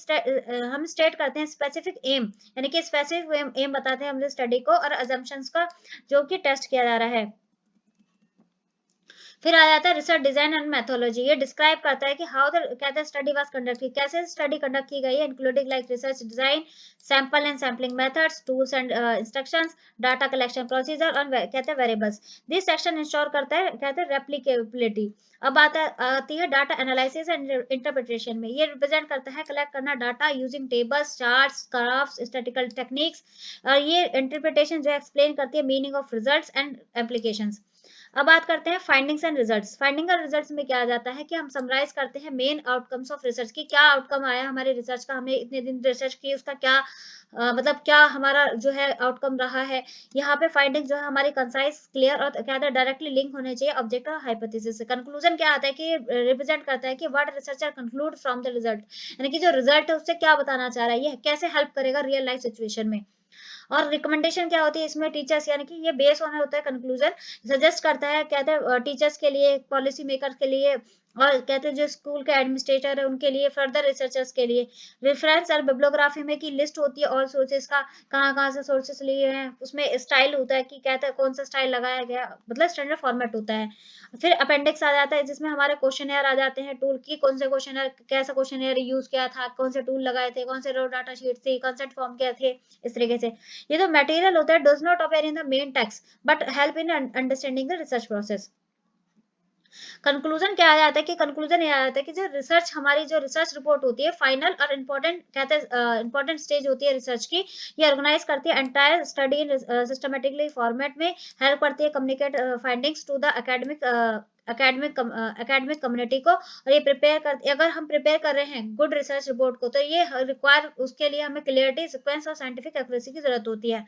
हम स्टेट करते हैं स्पेसिफिक एम, यानी कि स्पेसिफिक एम बताते हैं हमने स्टडी को, और अजम्पशंस का जो कि टेस्ट किया जा रहा है। फिर आ जाता है रिसर्च डिजाइन एंड मेथोलॉजी। ये डिस्क्राइब करता है कि हाउ द कहते हैं स्टडी वाज कंडक्ट, कैसे स्टडी कंडक्ट की गई है, including like research design, sample and sampling methods, tools and instructions, data collection procedure और कहते हैं वेरिएबल्स। दिस सेक्शन इंश्योर करता है कहते हैं रेप्लिकेबिलिटी। अब आती है डाटा एनालिसिस एंड इंटरप्रिटेशन में। ये रिप्रेजेंट करता है कलेक्ट करना data using tables, charts, graphs, statistical techniques, और ये इंटरप्रिटेशन जो एक्सप्लेन करती है meaning of results and applications. अब बात करते हैं फाइंडिंग्स एंड रिजल्ट्स। फाइंडिंग और रिजल्ट्स में क्या आ जाता है कि हम समराइज करते हैं मेन आउटकम्स ऑफ रिसर्च की, क्या आउटकम आया हमारे रिसर्च का, हमने इतने दिन रिसर्च की उसका क्या मतलब क्या हमारा जो है आउटकम रहा है। यहाँ पे फाइंडिंग जो है हमारी कंसाइज, क्लियर और क्या डायरेक्टली लिंक होने चाहिए ऑब्जेक्ट और हाइपोथेसिस से। कंक्लूजन क्या आता है कि रिप्रेजेंट करता है कि what researcher conclude from the result, यानी कि जो रिजल्ट है उससे क्या बताना चाह रहा है, ये कैसे हेल्प करेगा रियल लाइफ सिचुएशन में। और रिकमेंडेशन क्या होती है इसमें, टीचर्स यानी कि ये बेस होना होता है कंक्लूजन, सजेस्ट करता है कहते हैं टीचर्स के लिए, पॉलिसी मेकर्स के लिए, और कहते हैं जो स्कूल के एडमिनिस्ट्रेटर है उनके लिए, फर्दर रिसर्चर्स के लिए। रेफरेंस और बिब्लियोग्राफी में की लिस्ट होती है ऑल सोर्सेज का, कहाँ कहाँ से सोर्सेस लिए हैं, उसमें स्टाइल होता है कि कहते हैं कौन सा स्टाइल लगाया गया, मतलब स्टैंडर्ड फॉर्मेट होता है। फिर अपेंडिक्स आ जाता है जिसमें हमारे क्वेश्चन आ जाते हैं, टूल की कौन से क्वेश्चन, कैसा क्वेश्चन यूज किया था, कौन से टूल लगाए थे, कौन से रो डाटा शीट थी, कॉन्सेप्ट फॉर्म क्या थे, इस तरीके से। ये जो मटेरियल होता है does not appear in the main text but help in understanding the research process. Conclusion क्या आ जाता है कि कंक्लूजन ये आ जाता है कि जो रिसर्च हमारी जो रिसर्च रिपोर्ट होती है फाइनल और इम्पोर्टेंट कहते हैं इंपॉर्टेंट स्टेज होती है रिसर्च की, ये ऑर्गेनाइज करती है entire study in systematically format में, हेल्प करती है communicate findings to the academic community को। और ये प्रिपेयर कर, अगर हम प्रिपेयर कर रहे हैं गुड रिसर्च रिपोर्ट को तो ये रिक्वायर उसके लिए हमें क्लियरिटी, सिक्वेंस और साइंटिफिक एक्यूरेसी की जरूरत होती है।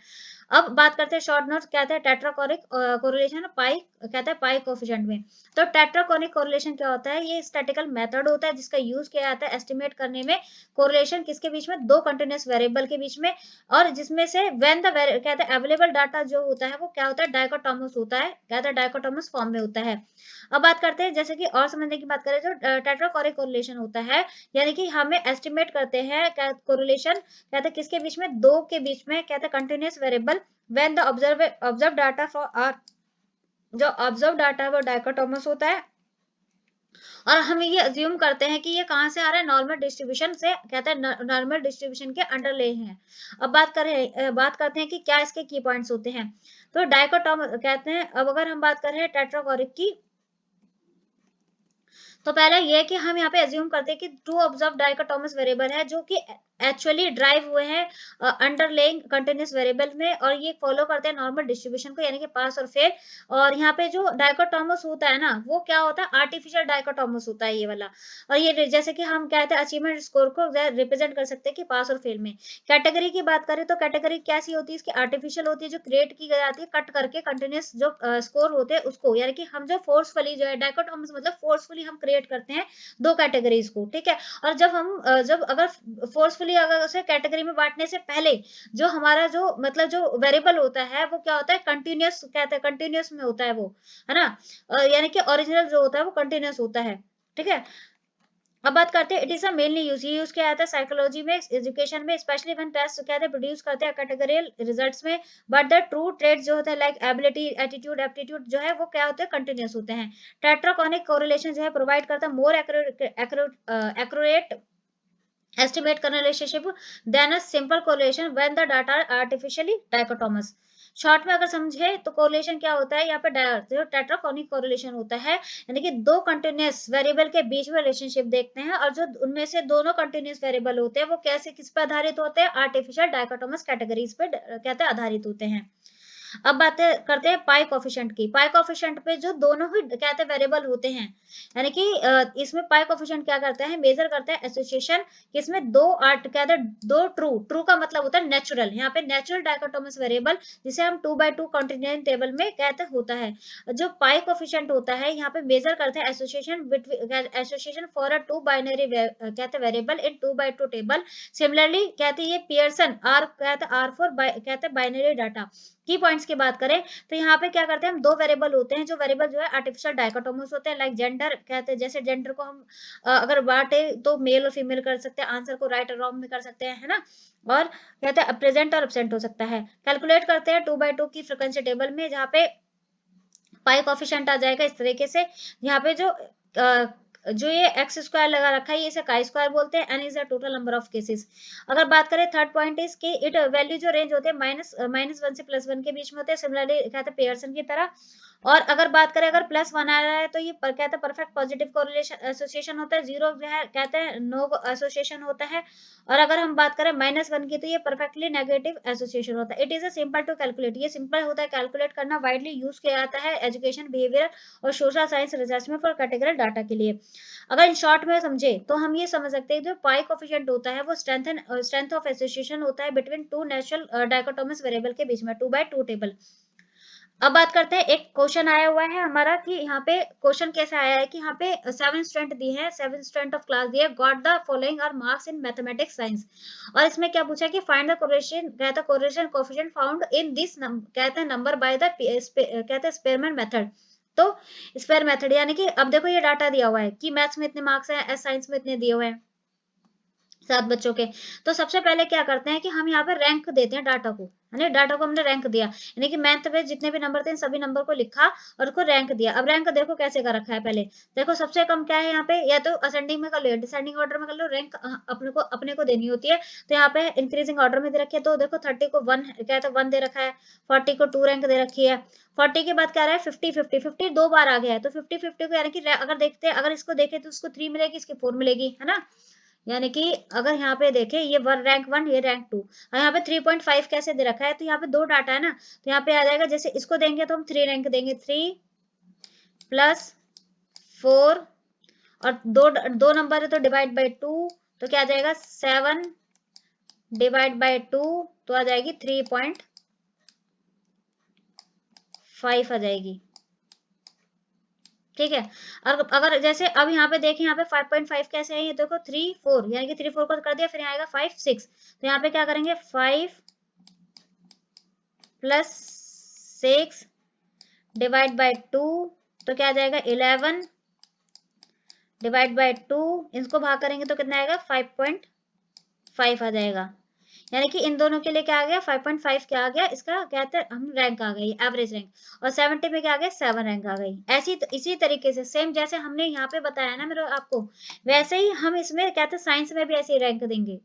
अब बात करते हैं शॉर्ट नोट्स, कहते हैं टेट्राकोनिक कोरिलेशन पाई, कहते हैं पाई कोफिशिएंट में। तो टेट्राकोनिक कोरिलेशन क्या होता है, ये स्टैटिकल मेथड होता है जिसका यूज किया जाता है एस्टिमेट करने में कोरिलेशन किसके बीच में, दो कंटिन्यूअस वेरिएबल के बीच में, और जिसमें से व्हेन द कहते हैं अवेलेबल डाटा जो होता है वो क्या होता है, डाइकोटोमस होता है, कहते हैं डाइकोटोमस फॉर्म में होता है। अब बात करते हैं जैसे कि और समझने की बात करें जो टेट्राकोनिक कोरिलेशन होता है, यानी कि हमें एस्टिमेट करते हैं कोरिलेशन, कहते हैं किसके बीच में, दो के बीच में, कहते हैं continuous variable when the observe data for are, जो ऑब्जर्व डाटा है वो डाइकोटोमस होता है, और हम ये अज्यूम करते हैं कि ये कहाँ से आ रहा है, नॉर्मल डिस्ट्रीब्यूशन से, कहते हैं नॉर्मल डिस्ट्रीब्यूशन के अंडर ले हैं। अब बात करते हैं कि क्या इसके की पॉइंट्स होते हैं। तो डाइकोटोमस कहते हैं, अब अगर हम बात कर रहे हैं टेट्राकोरिक की, तो पहला ये है कि हम यहाँ पे अज्यूम करते हैं कि टू ऑब्जर्व डाइकोटोमस वेरिएबल है जो कि एक्चुअली ड्राइव हुए हैं अंडरलेइंग कंटिन्यूअस वेरिएबल में, और ये फॉलो करते हैं नॉर्मल डिस्ट्रीब्यूशन को, यानी कि पास और फेल। और यहाँ पे जो डाइकोटोमस होता है ना वो क्या होता है, आर्टिफिशियल डाइकोटोमस होता है ये वाला। और ये जैसे कि हम कहते हैं अचीवमेंट स्कोर को रिप्रेजेंट कर सकते हैं कि पास और फेल में। कैटेगरी की बात करें तो कैटेगरी कैसी होती है इसकी, आर्टिफिशियल होती है, जो क्रिएट की जाती है कट करके कंटिन्यूअस जो स्कोर होते हैं उसको, यानी कि हम जो फोर्सफुली जो है डाइकोटोमस मतलब फोर्सफुली हम क्रिएट करते हैं दो कैटेगरीज को, ठीक है। और जब अगर फोर्सफुली अगर उसे कैटेगरी में बांटने से पहले जो हमारा जो मतलब जो वेरिएबल होता है वो क्या होता है, कंटिन्यूअस, कहते हैं कंटिन्यूअस में होता है वो, है ना, यानी कि ओरिजिनल जो होता है वो कंटिन्यूअस होता है, ठीक है। अब बात करते हैं it is a mainly use किया जाता है साइकोलॉजी में, एजुकेशन में, स्पेशली व्हेन टेस्ट कहते हैं प्रोड्यूस करते हैं कैटेगरियल रिजल्ट्स में। बट द ट्रू ट्रेड जो होता है लाइक एबिलिटी, एटीट्यूड, एप्टीट्यूड जो है वो क्या होते हैं, कंटिन्यूअस होते हैं। टेट्राकोनिक कोरिलेशन जो है प्रोवाइड करता है मोर एक्यूरेट estimate करना relationship than a simple correlation when the data artificially dichotomous. Short में अगर समझे तो कोरिलेशन क्या होता है, यहाँ पे जो टेट्राकोनिक कोरिलेशन होता है, यानी कि दो कंटिन्यूअस वेरिएबल के बीच में रिलेशनशिप देखते हैं, और जो उनमें से दोनों कंटिन्यूअस वेरिएबल होते हैं वो कैसे किस पर आधारित होते हैं, आर्टिफिशियल डाइकोटोमस कैटेगरीज पे कहते हैं आधारित होते हैं। अब बातें करते हैं पाई कोफिशिएंट की। पाई कोफिशिएंट पे जो दोनों ही कहते हैं वेरिएबल होते हैं, यानी कि इसमें पाई कोफिशिएंट क्या करता है, मेजर करता है एसोसिएशन, इसमें दो आर्ट कहते हैं दो ट्रू, ट्रू का मतलब होता है नेचुरल, यहाँ पे नेचुरल डाइकोटोमस वेरिएबल जिसे हम 2x2 कॉन्टिनेंट टेबल में कहते होता है। जो पाई कोफिशिएंट होता है यहाँ पे मेजर करते हैं association between, association for a two binary कहते हैं variable in 2x2 table. Similarly कहते हैं ये पियर्सन आर, कहते हैं आर फॉर कहते हैं बाइनरी डाटा। की पॉइंट्स की बात करें तो यहाँ पे क्या करते हैं, हम दो वेरिएबल होते हैं, जो वेरिएबल जो है आर्टिफिशियल डाइकोटोमस होते हैं, लाइक जेंडर, कहते हैं जैसे जेंडर को हम अगर बांटे तो मेल और फीमेल कर सकते हैं, आंसर को राइट और रॉन्ग में कर सकते हैं, है ना। और कहते हैं प्रेजेंट और एब्सेंट हो सकता है। कैलकुलेट करते हैं 2x2 की फ्रीक्वेंसी टेबल में, जहाँ पे पाई कोफिशिएंट आ जाएगा इस तरीके से, यहाँ पे जो ये एक्स स्क्वायर लगा रखा है ये इसे काई स्क्वायर बोलते हैं, N is the total number of cases. अगर बात करें थर्ड पॉइंट इज कि इट वैल्यू जो रेंज होते हैं -1 से +1 के बीच में होते हैं, सिमिलरली कहते हैं पेयरसन की तरह। और अगर बात करें अगर +1 आ रहा है तो ये कहते हैं परफेक्ट पॉजिटिव कोरिलेशन एसोसिएशन होता है, 0 जो है कहते हैं नो एसोसिएशन होता है। और अगर हम बात करें -1 की तो ये परफेक्टली नेगेटिव एसोसिएशन होता है। It is a simple to calculate, ये सिंपल होता है कैलकुलेट करना, वाइडली यूज किया जाता है एजुकेशन, बिहेवियर और सोशल साइंस रिसर्च में फॉर कैटेगरियल डाटा के लिए। अगर इन शॉर्ट में समझे तो हम ये समझ सकते हैं जो पाई कोफिशिएंट होता है वो स्ट्रेंथ ऑफ एसोसिएशन होता है between two natural dichotomous variable के बीच में 2x2 टेबल। अब बात करते हैं, एक क्वेश्चन आया हुआ है हमारा कि यहाँ पे क्वेश्चन कैसे आया है कि यहाँ पे 7 स्टूडेंट दी है, 7 स्टूडेंट ऑफ क्लास दी है, got the following are marks in mathematics science. और इसमें क्या पूछा है कि फाइंड द कोरिलेशन, कहता है correlation coefficient found in this कहते हैं नंबर बाय द कहते हैं स्पेरमैन मेथड। तो स्पेयर मेथड यानी कि अब देखो ये डाटा दिया हुआ है कि मैथ्स में इतने मार्क्स हैं, साइंस में इतने दिए हुए हैं 7 बच्चों के। तो सबसे पहले क्या करते हैं कि हम यहाँ पे रैंक देते हैं डाटा को, है ना, डाटा को हमने रैंक दिया, यानी कि मैथ में जितने भी नंबर थे सभी नंबर को लिखा और उसको रैंक दिया। अब रैंक देखो कैसे कर रखा है, पहले देखो सबसे कम क्या है यहाँ पे, या तो असेंडिंग में कर लो, डिसेंडिंग ऑर्डर में कर लो, रैंक अपने को देनी होती है। तो यहाँ पे इंक्रीजिंग ऑर्डर में दे रखी है, तो देखो 30 को 1 क्या है 1 दे रखा है, 40 को 2 रैंक दे रखी है, 40 के बाद क्या रहा है 50 दो बार आ गया है, तो 50 को यानी कि अगर देखते हैं, अगर इसको देखें तो उसको 3 मिलेगी, इसकी 4 मिलेगी, है ना। यानी कि अगर यहाँ पे देखें ये रैंक 1 ये रैंक 2, और यहाँ पे 3.5 कैसे दे रखा है, तो यहाँ पे दो डाटा है ना, तो यहाँ पे आ जाएगा जैसे इसको देंगे तो हम 3 रैंक देंगे, 3 + 4 और दो नंबर है तो डिवाइड बाई 2, तो क्या आ जाएगा 7 डिवाइड बाई 2, तो आ जाएगी 3.5, 5 आ जाएगी। ठीक है। और अगर जैसे अब यहाँ पे देखें, यहाँ पे 5.5 कैसे है, ये देखो 3 4, यानी कि 3 4 को कर दिया, फिर यहाँ आएगा 5 6, तो यहाँ पे क्या करेंगे 5 प्लस 6 डिवाइड बाय 2, तो क्या आ जाएगा 11 डिवाइड बाय 2, इसको भाग करेंगे तो कितना आएगा 5.5 आ जाएगा। यानी कि इन दोनों के लिए क्या आ गया 5.5 क्या आ गया, इसका क्या कहते हैं हम रैंक आ गई, एवरेज रैंक। और 70 में क्या आ गया 7 रैंक आ गई। ऐसी इसी तरीके से सेम जैसे हमने यहाँ पे बताया ना मेरे आपको, वैसे ही हम इसमें कहते हैं साइंस में भी ऐसे ही रैंक देंगे।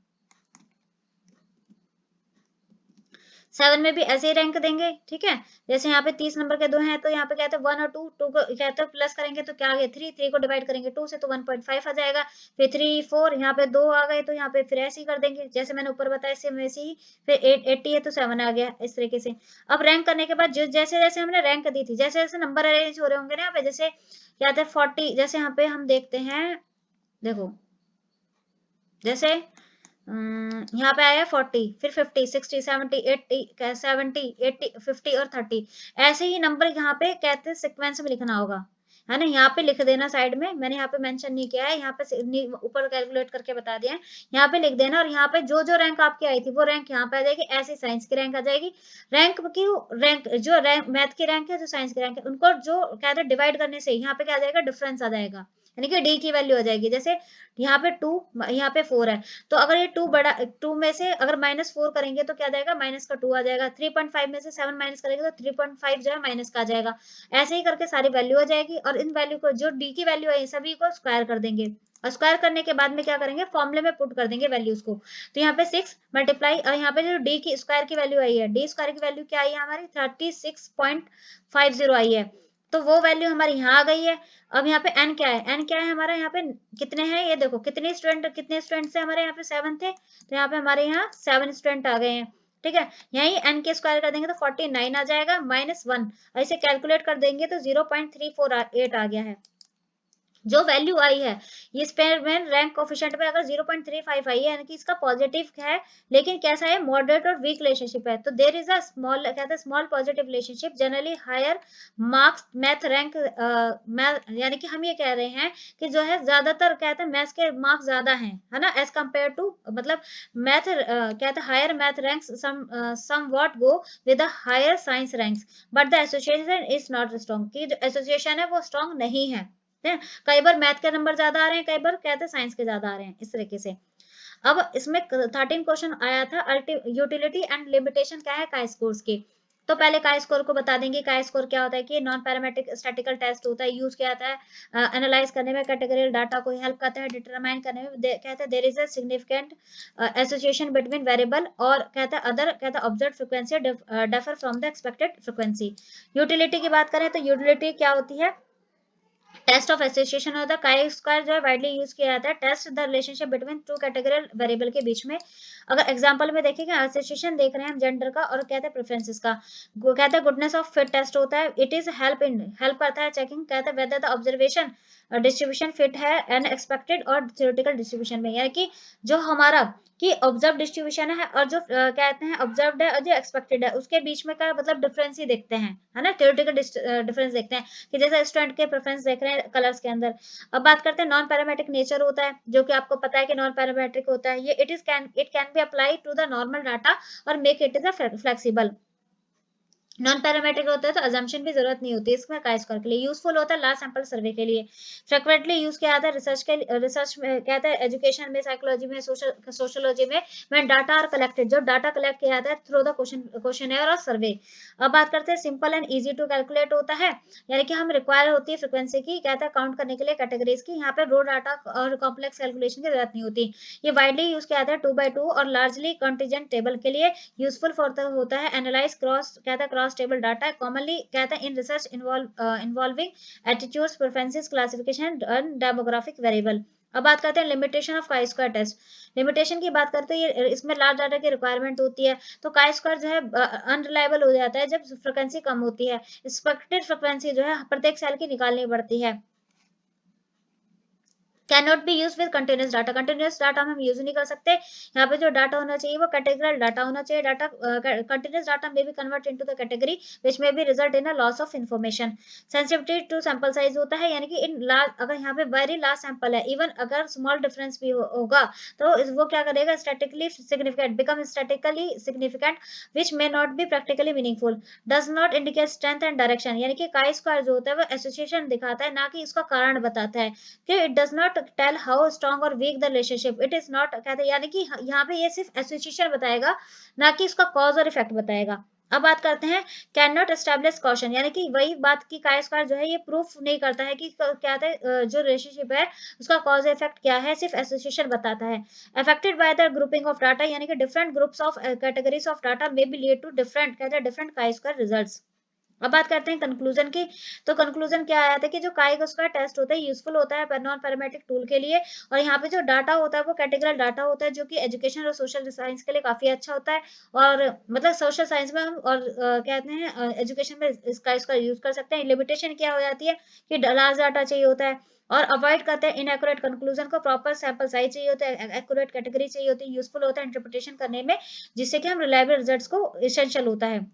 7 में भी ऐसे ही रैंक देंगे। ठीक है। जैसे यहाँ पे 30 नंबर के दो हैं, तो यहाँ पे कहते हैं 1 और 2, 2 को कहते हैं प्लस करेंगे तो क्या आ गया 3, 3 को डिवाइड करेंगे 2 से तो 1.5 आ जाएगा। फिर 3 4, यहाँ पे 2 आ गए, तो यहाँ पे फिर ऐसे ही कर देंगे जैसे मैंने ऊपर बताया, सेम वैसे ही। फिर 80 है तो 7 आ गया, इस तरीके से। अब रैंक करने के बाद जैसे जैसे हमने रैंक दी थी, जैसे जैसे नंबर अरेंज हो रहे होंगे ना यहाँ पे, जैसे क्या था 40, जैसे यहाँ पे हम देखते हैं, देखो जैसे यहाँ पे आया 40, फिर 50 60 70 80 70 80 50 और 30, ऐसे ही नंबर यहाँ पे कहते हैं सीक्वेंस में लिखना होगा, है ना। यहाँ पे लिख देना साइड में, मैंने यहाँ पे मेंशन नहीं किया है, यहाँ पे ऊपर कैलकुलेट करके बता दिया है, यहाँ पे लिख देना। और यहाँ पे जो जो रैंक आपकी आई थी वो रैंक यहाँ पे आ जाएगी, ऐसे साइंस की रैंक आ जाएगी। रैंक की रैंक जो रैंक मैथ की रैंक है, जो साइंस की रैंक है, उनको जो कहते हैं डिवाइड करने से यहाँ पे क्या आ जाएगा डिफरेंस आ जाएगा, यानी कि डी की वैल्यू आ जाएगी। जैसे यहाँ पे 2, यहाँ पे 4 है, तो अगर ये 2 बड़ा 2 में से अगर -4 करेंगे तो क्या जाएगा माइनस का 2 आ जाएगा। 3.5 में से 7 माइनस करेंगे तो 3.5 जो है माइनस का आ जाएगा। ऐसे ही करके सारी वैल्यू आ जाएगी, और इन वैल्यू को जो डी की वैल्यू है सभी को स्क्वायर कर देंगे, और स्क्वायर करने के बाद में क्या करेंगे फॉर्मूले में पुट कर देंगे वैल्यूज को। तो यहाँ पे 6 मल्टीप्लाई, और यहाँ पे जो डी की स्क्वायर की वैल्यू आई है, डी स्क्वायर की वैल्यू क्या आई है हमारी 36.50 आई है, तो वो वैल्यू हमारी यहाँ आ गई है। अब यहाँ पे n क्या है, n क्या है हमारा यहाँ पे कितने हैं, ये देखो कितने स्टूडेंट से हमारे यहाँ पे 7 थे, तो यहाँ पे हमारे यहाँ 7 स्टूडेंट आ गए हैं। ठीक है। यही n के स्क्वायर कर देंगे तो 49 आ जाएगा, -1, ऐसे कैलकुलेट कर देंगे तो 0.348 आ गया है जो वैल्यू आई है। ये स्पेयर में रैंक कोफिशिएंट में अगर 0.35 आई है, यानी कि इसका पॉजिटिव है, लेकिन कैसा है मॉडरेट और वीक रिलेशनशिप है। तो देयर इज अ स्मॉल कहते हैं small positive relationship generally higher marks math rank, यानी कि हम ये कह रहे हैं कि जो है ज्यादातर कहते हैं मैथ्स के मार्क्स ज्यादा हैं, है ना, एज कम्पेयर टू मतलब मैथ कहते हैं higher math ranks some what go with the higher science ranks, but the association is not strong, कि जो एसोसिएशन है वो स्ट्रॉन्ग नहीं है। कई बार मैथ के नंबर ज्यादा आ रहे हैं, कई बार कहते हैं साइंस के ज्यादा आ रहे हैं, इस तरीके से। अब इसमें 13 क्वेश्चन आया था, यूटिलिटी एंड लिमिटेशन क्या है काई स्कोर्स की। तो पहले काई स्कोर को बता देंगे। काई स्कोर क्या होता है कि नॉन पैरामेट्रिक स्टैटिकल टेस्ट होता है, यूज किया जाता है एनालाइज करने में, कैटेगरियल डाटा को हेल्प करता है, डिटरमाइन करने में, कहते हैं there is a significant association between variable, और कहता है अदर कहता है observe frequency differ from the expected frequency. Utility की बात करें तो यूटिलिटी क्या होती है, टेस्ट ऑफ एसोसिएशन होता है। काई स्क्वायर जो है वाइडली यूज किया जाता है test the relationship between two categorical variable के बीच में। अगर एग्जांपल में देखेंगे एसोसिएशन देख रहे हैं हम जेंडर का और कहते हैं प्रेफरेंसेस का, कहते हैं गुडनेस ऑफ फिट टेस्ट होता है, इट इज हेल्प करता है चेकिंग कहते हैं whether the observation distribution fit है एंड एक्सपेक्टेड और थ्योरेटिकल डिस्ट्रीब्यूशन में, यानी कि जो हमारा कि ऑब्जर्व डिस्ट्रीब्यूशन है और जो कहते हैं ऑब्जर्व्ड है और जो एक्सपेक्टेड है उसके बीच में का मतलब डिफरेंस ही देखते हैं, है ना, थ्योरेटिकल डिफरेंस देखते हैं कि जैसे स्टूडेंट के प्रेफरेंस देख रहे हैं कलर्स के अंदर। अब बात करते हैं नॉन पैरामेट्रिक नेचर होता है, जो कि आपको पता है कि नॉन पैरामेट्रिक होता है, ये it can be apply to the normal data और make it is a flexible. Non parametric होता है तो अजम्पशन की जरूरत नहीं होती इसमें काई स्कोर के लिए। यूजफुल होता है लार्ज सैंपल सर्वे के लिए, फ्रिक्वेंटली यूज किया जाता है रिसर्च में कहते हैं एजुकेशन में, साइकोलॉजी में, सोशोलॉजी में व्हेन डाटा आर कलेक्टेड, जो डाटा कलेक्ट किया जाता है थ्रू द क्वेश्चनर और सर्वे। अब बात करते हैं simple and easy to calculate होता है, यानी कि हम रिक्वायर होती है फ्रिक्वेंसी की कहता है काउंट करने के लिए कैटेगरीज की, यहाँ पे रो डाटा और कॉम्प्लेक्स कैलकुलेशन की जरूरत नहीं होती। ये वाइडली यूज किया जाता है 2x2 और लार्जली कंटीजेंट टेबल के लिए यूजफुल होता है। एनालाइज क्रॉस कहता है क्रॉस टेबल डाटा कॉमनली कहता है in research involving attitudes preferences classification and demographic variable. अब बात करते हैं limitation of chi square test. Limitation की बात करते हैं ये इसमें लार्ज डाटा की रिक्वायरमेंट होती है, तो काई स्क्वायर जो है अनरिलायबल हो जाता है जब फ्रिक्वेंसी कम होती है। एक्सपेक्टेड फ्रिक्वेंसी जो है प्रत्येक सेल की निकालनी पड़ती है। Can not be use with continuous data, continuous data में हम यूज नहीं कर सकते। यहाँ पे जो डाटा होना चाहिए वो कैटेगरिकल डाटा होना चाहिए। डाटा कंटिन्यूस डाटा में भी convert into the category which में भी result in a loss of information. Sensitivity to sample size होता है, यानी कि इन लार्ज, अगर यहाँ पे वेरी लार्ज सैंपल है, इवन अगर स्मॉल डिफरेंस भी होगा तो वो क्या करेगा, statically significant, become statically significant which may not be practically meaningful, does not indicate strength and direction, यानी कि काई स्क्वायर जो होता है वो एसोसिएशन दिखाता है, ना कि इसका कारण बताता है। कि it does not tell how strong और weak the relationship, it is not, कहते हैं यानी कि यहाँ पे ये सिर्फ एसोसिएशन बताएगा, ना कि इसका कॉज और इफेक्ट बताएगा। अब बात करते हैं कैन नॉट एस्टेब्लिश कॉशन, यानी कि वही बात की काय स्क्वायर जो है ये प्रूफ नहीं करता है कि क्या है जो रिलेशनशिप है उसका कॉज इफेक्ट क्या है, सिर्फ एसोसिएशन बताता है। Affected by the grouping of data, यानी कि different groups of categories of data may be lead to different, कहते हैं डिफरेंट काय स्क्वायर रिजल्ट्स। अब बात करते हैं कंक्लूजन की। तो कंक्लूजन क्या आया था कि जो काई का टेस्ट होता है यूजफुल होता है नॉन पैरामेट्रिक टूल के लिए, और यहाँ पे जो डाटा होता है वो कैटेगरल डाटा होता है जो कि एजुकेशन और सोशल साइंस के लिए काफी अच्छा होता है। और मतलब सोशल साइंस में हम और कहते हैं एजुकेशन में इसका यूज कर सकते हैं। लिमिटेशन क्या हो जाती है कि लार्ज डाटा चाहिए होता है, और अवॉइड करते हैं इनएक्यूरेट कंक्लूजन को, प्रॉपर सैंपल साइज चाहिए होता है, एक्यूरेट कैटेगरी चाहिए होती है, यूजफुल होता है इंटरप्रिटेशन करने में, जिससे कि हम रिलायबल रिजल्ट्स को एसेंशियल होता है।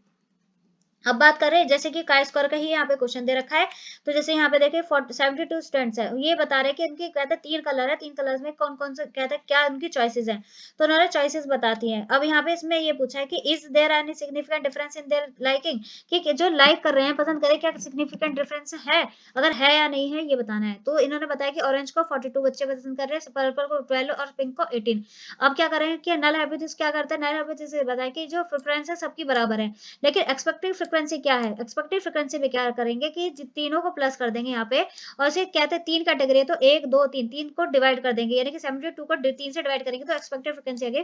अब बात करें जैसे कि काय स्क्वायर का ही यहाँ पे क्वेश्चन दे रखा है, तो जैसे यहाँ पे देखिए 72 स्टूडेंट्स है, ये बता रहे हैं कि इनके कहते हैं 3 कलर है, 3 कलर्स में कौन कौन से कहते हैं क्या उनकी चॉइसेस हैं, तो उन्होंने चॉइसेस बताती हैं। अब यहाँ पे इसमें ये पूछा है कि is there any significant difference in their liking, कि जो लाइक कर रहे हैं, पसंद करें, क्या सिग्निफिकेंट डिफरेंस है, अगर है या नहीं है ये बताना है। तो इन्होंने बताया कि ऑरेंज को 42 बच्चे पसंद कर रहे हैं, पर्पल को 12 और पिंक को 18। अब क्या करें कि नल हाइपोथेसिस क्या करते हैं, नल हाइपोथेसिस बताया कि जो प्रेफरेंस है सबकी बराबर है, लेकिन एक्सपेक्टेड फ्रीक्वेंसी क्या है, एक्सपेक्टेड फ्रीक्वेंसी में क्या करेंगे कि तीनों को प्लस कर देंगे यहाँ पे, और इसे कहते हैं 3 कैटेगरी है तो 1 2 3, 3 को डिवाइड कर देंगे, यानी कि 72 को 3 से डिवाइड करेंगे तो एक्सपेक्टेड फ्रीक्वेंसी आ गई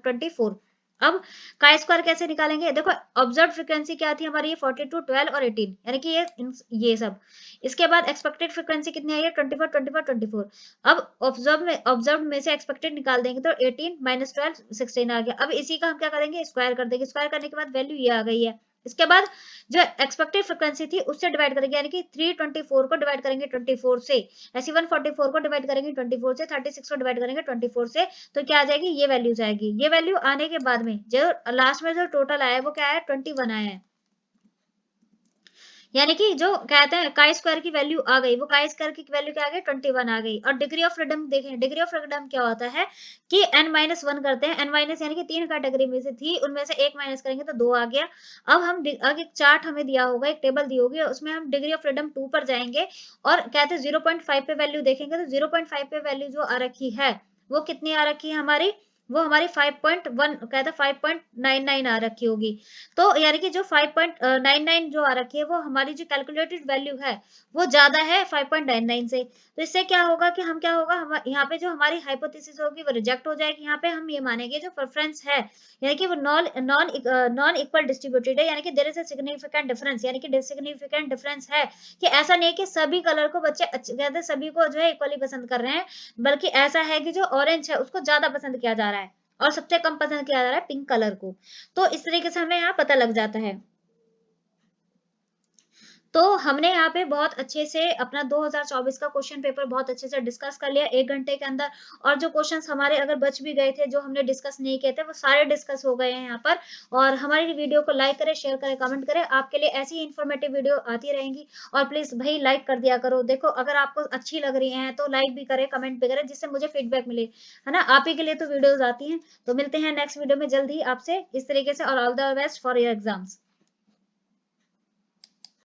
24। अब काय स्क्वायर कैसे निकालेंगे, देखो ऑब्जर्व फ्रीक्वेंसी क्या थी हमारी, 42 12 और 18, यानी कि ये सब। इसके बाद एक्सपेक्टेड फ्रीक्वेंसी कितनी आई है, 24 24 24। अब ऑब्जर्व में से एक्सपेक्टेड निकाल देंगे तो 18 माइनस 12 16 आ गया। अब इसी का हम क्या करेंगे, स्क्वायर कर देंगे, स्क्वायर करने के बाद वैल्यू ये आ गई है। इसके बाद जो एक्सपेक्टेड फ्रीक्वेंसी थी उससे डिवाइड करेंगे, यानी कि 324 को डिवाइड करेंगे 24 से, ऐसे 144 को डिवाइड करेंगे 24 से, 36 को डिवाइड करेंगे 24 से, तो क्या आ जाएगी, ये वैल्यूज आएगी। ये वैल्यू आने के बाद में जो लास्ट में जो टोटल आया है वो क्या है, 21 आया है, यानी कि जो कहते हैं काई स्क्वायर की वैल्यू आ गई, वो काई स्क्वायर की वैल्यू क्या आ गई, 21 आ गई। और डिग्री ऑफ फ्रीडम देखें, डिग्री ऑफ फ्रीडम क्या होता है कि n-1 करते हैं, n- यानी कि 3 कैटेगरी में से थी, उनमें से 1 माइनस करेंगे तो 2 आ गया। अब हम आगे एक चार्ट हमें दिया होगा, एक टेबल दी होगी, उसमें हम डिग्री ऑफ फ्रीडम 2 पर जाएंगे और कहते हैं 0.5 पे वैल्यू देखेंगे, तो 0.5 पे वैल्यू जो आ रखी है वो कितनी आ रखी है हमारी, वो हमारी 5.1 कहते हैं 5.99 आ रखी होगी। तो यानी कि जो 5.99 जो आ रखी है वो हमारी जो कैलकुलेटेड वैल्यू है वो ज्यादा है 5.99 से। तो इससे क्या होगा कि हम क्या होगा, हम यहाँ पे जो हमारी हाइपोथेसिस होगी वो रिजेक्ट हो जाएगी। यहाँ पे हम ये मानेंगे जो प्रेफरेंस है यानी कि वो non non non equal distributed है, यानी कि there is a significant difference, यानी कि सिग्निफिकेंट डिफरेंस है कि ऐसा नहीं है कि सभी कलर को बच्चे कहते हैं सभी को जो है इक्वली पसंद कर रहे हैं, बल्कि ऐसा है कि जो ऑरेंज है उसको ज्यादा पसंद किया जा रहा है और सबसे कम पसंद किया जा रहा है पिंक कलर को। तो इस तरीके से हमें यहाँ पता लग जाता है। तो हमने यहाँ पे बहुत अच्छे से अपना 2024 का क्वेश्चन पेपर बहुत अच्छे से डिस्कस कर लिया 1 घंटे के अंदर, और जो क्वेश्चंस हमारे अगर बच भी गए थे जो हमने डिस्कस नहीं किए थे वो सारे डिस्कस हो गए हैं यहाँ पर। और हमारी वीडियो को लाइक करें, शेयर करें, कमेंट करें, आपके लिए ऐसी इन्फॉर्मेटिव वीडियो आती रहेंगी। और प्लीज भाई लाइक कर दिया करो, देखो अगर आपको अच्छी लग रही है तो लाइक भी करें, कमेंट भी करें, जिससे मुझे फीडबैक मिले, है ना, आप ही के लिए तो वीडियोज आती हैं। तो मिलते हैं नेक्स्ट वीडियो में जल्द ही आपसे इस तरीके से, और all the best for your exams.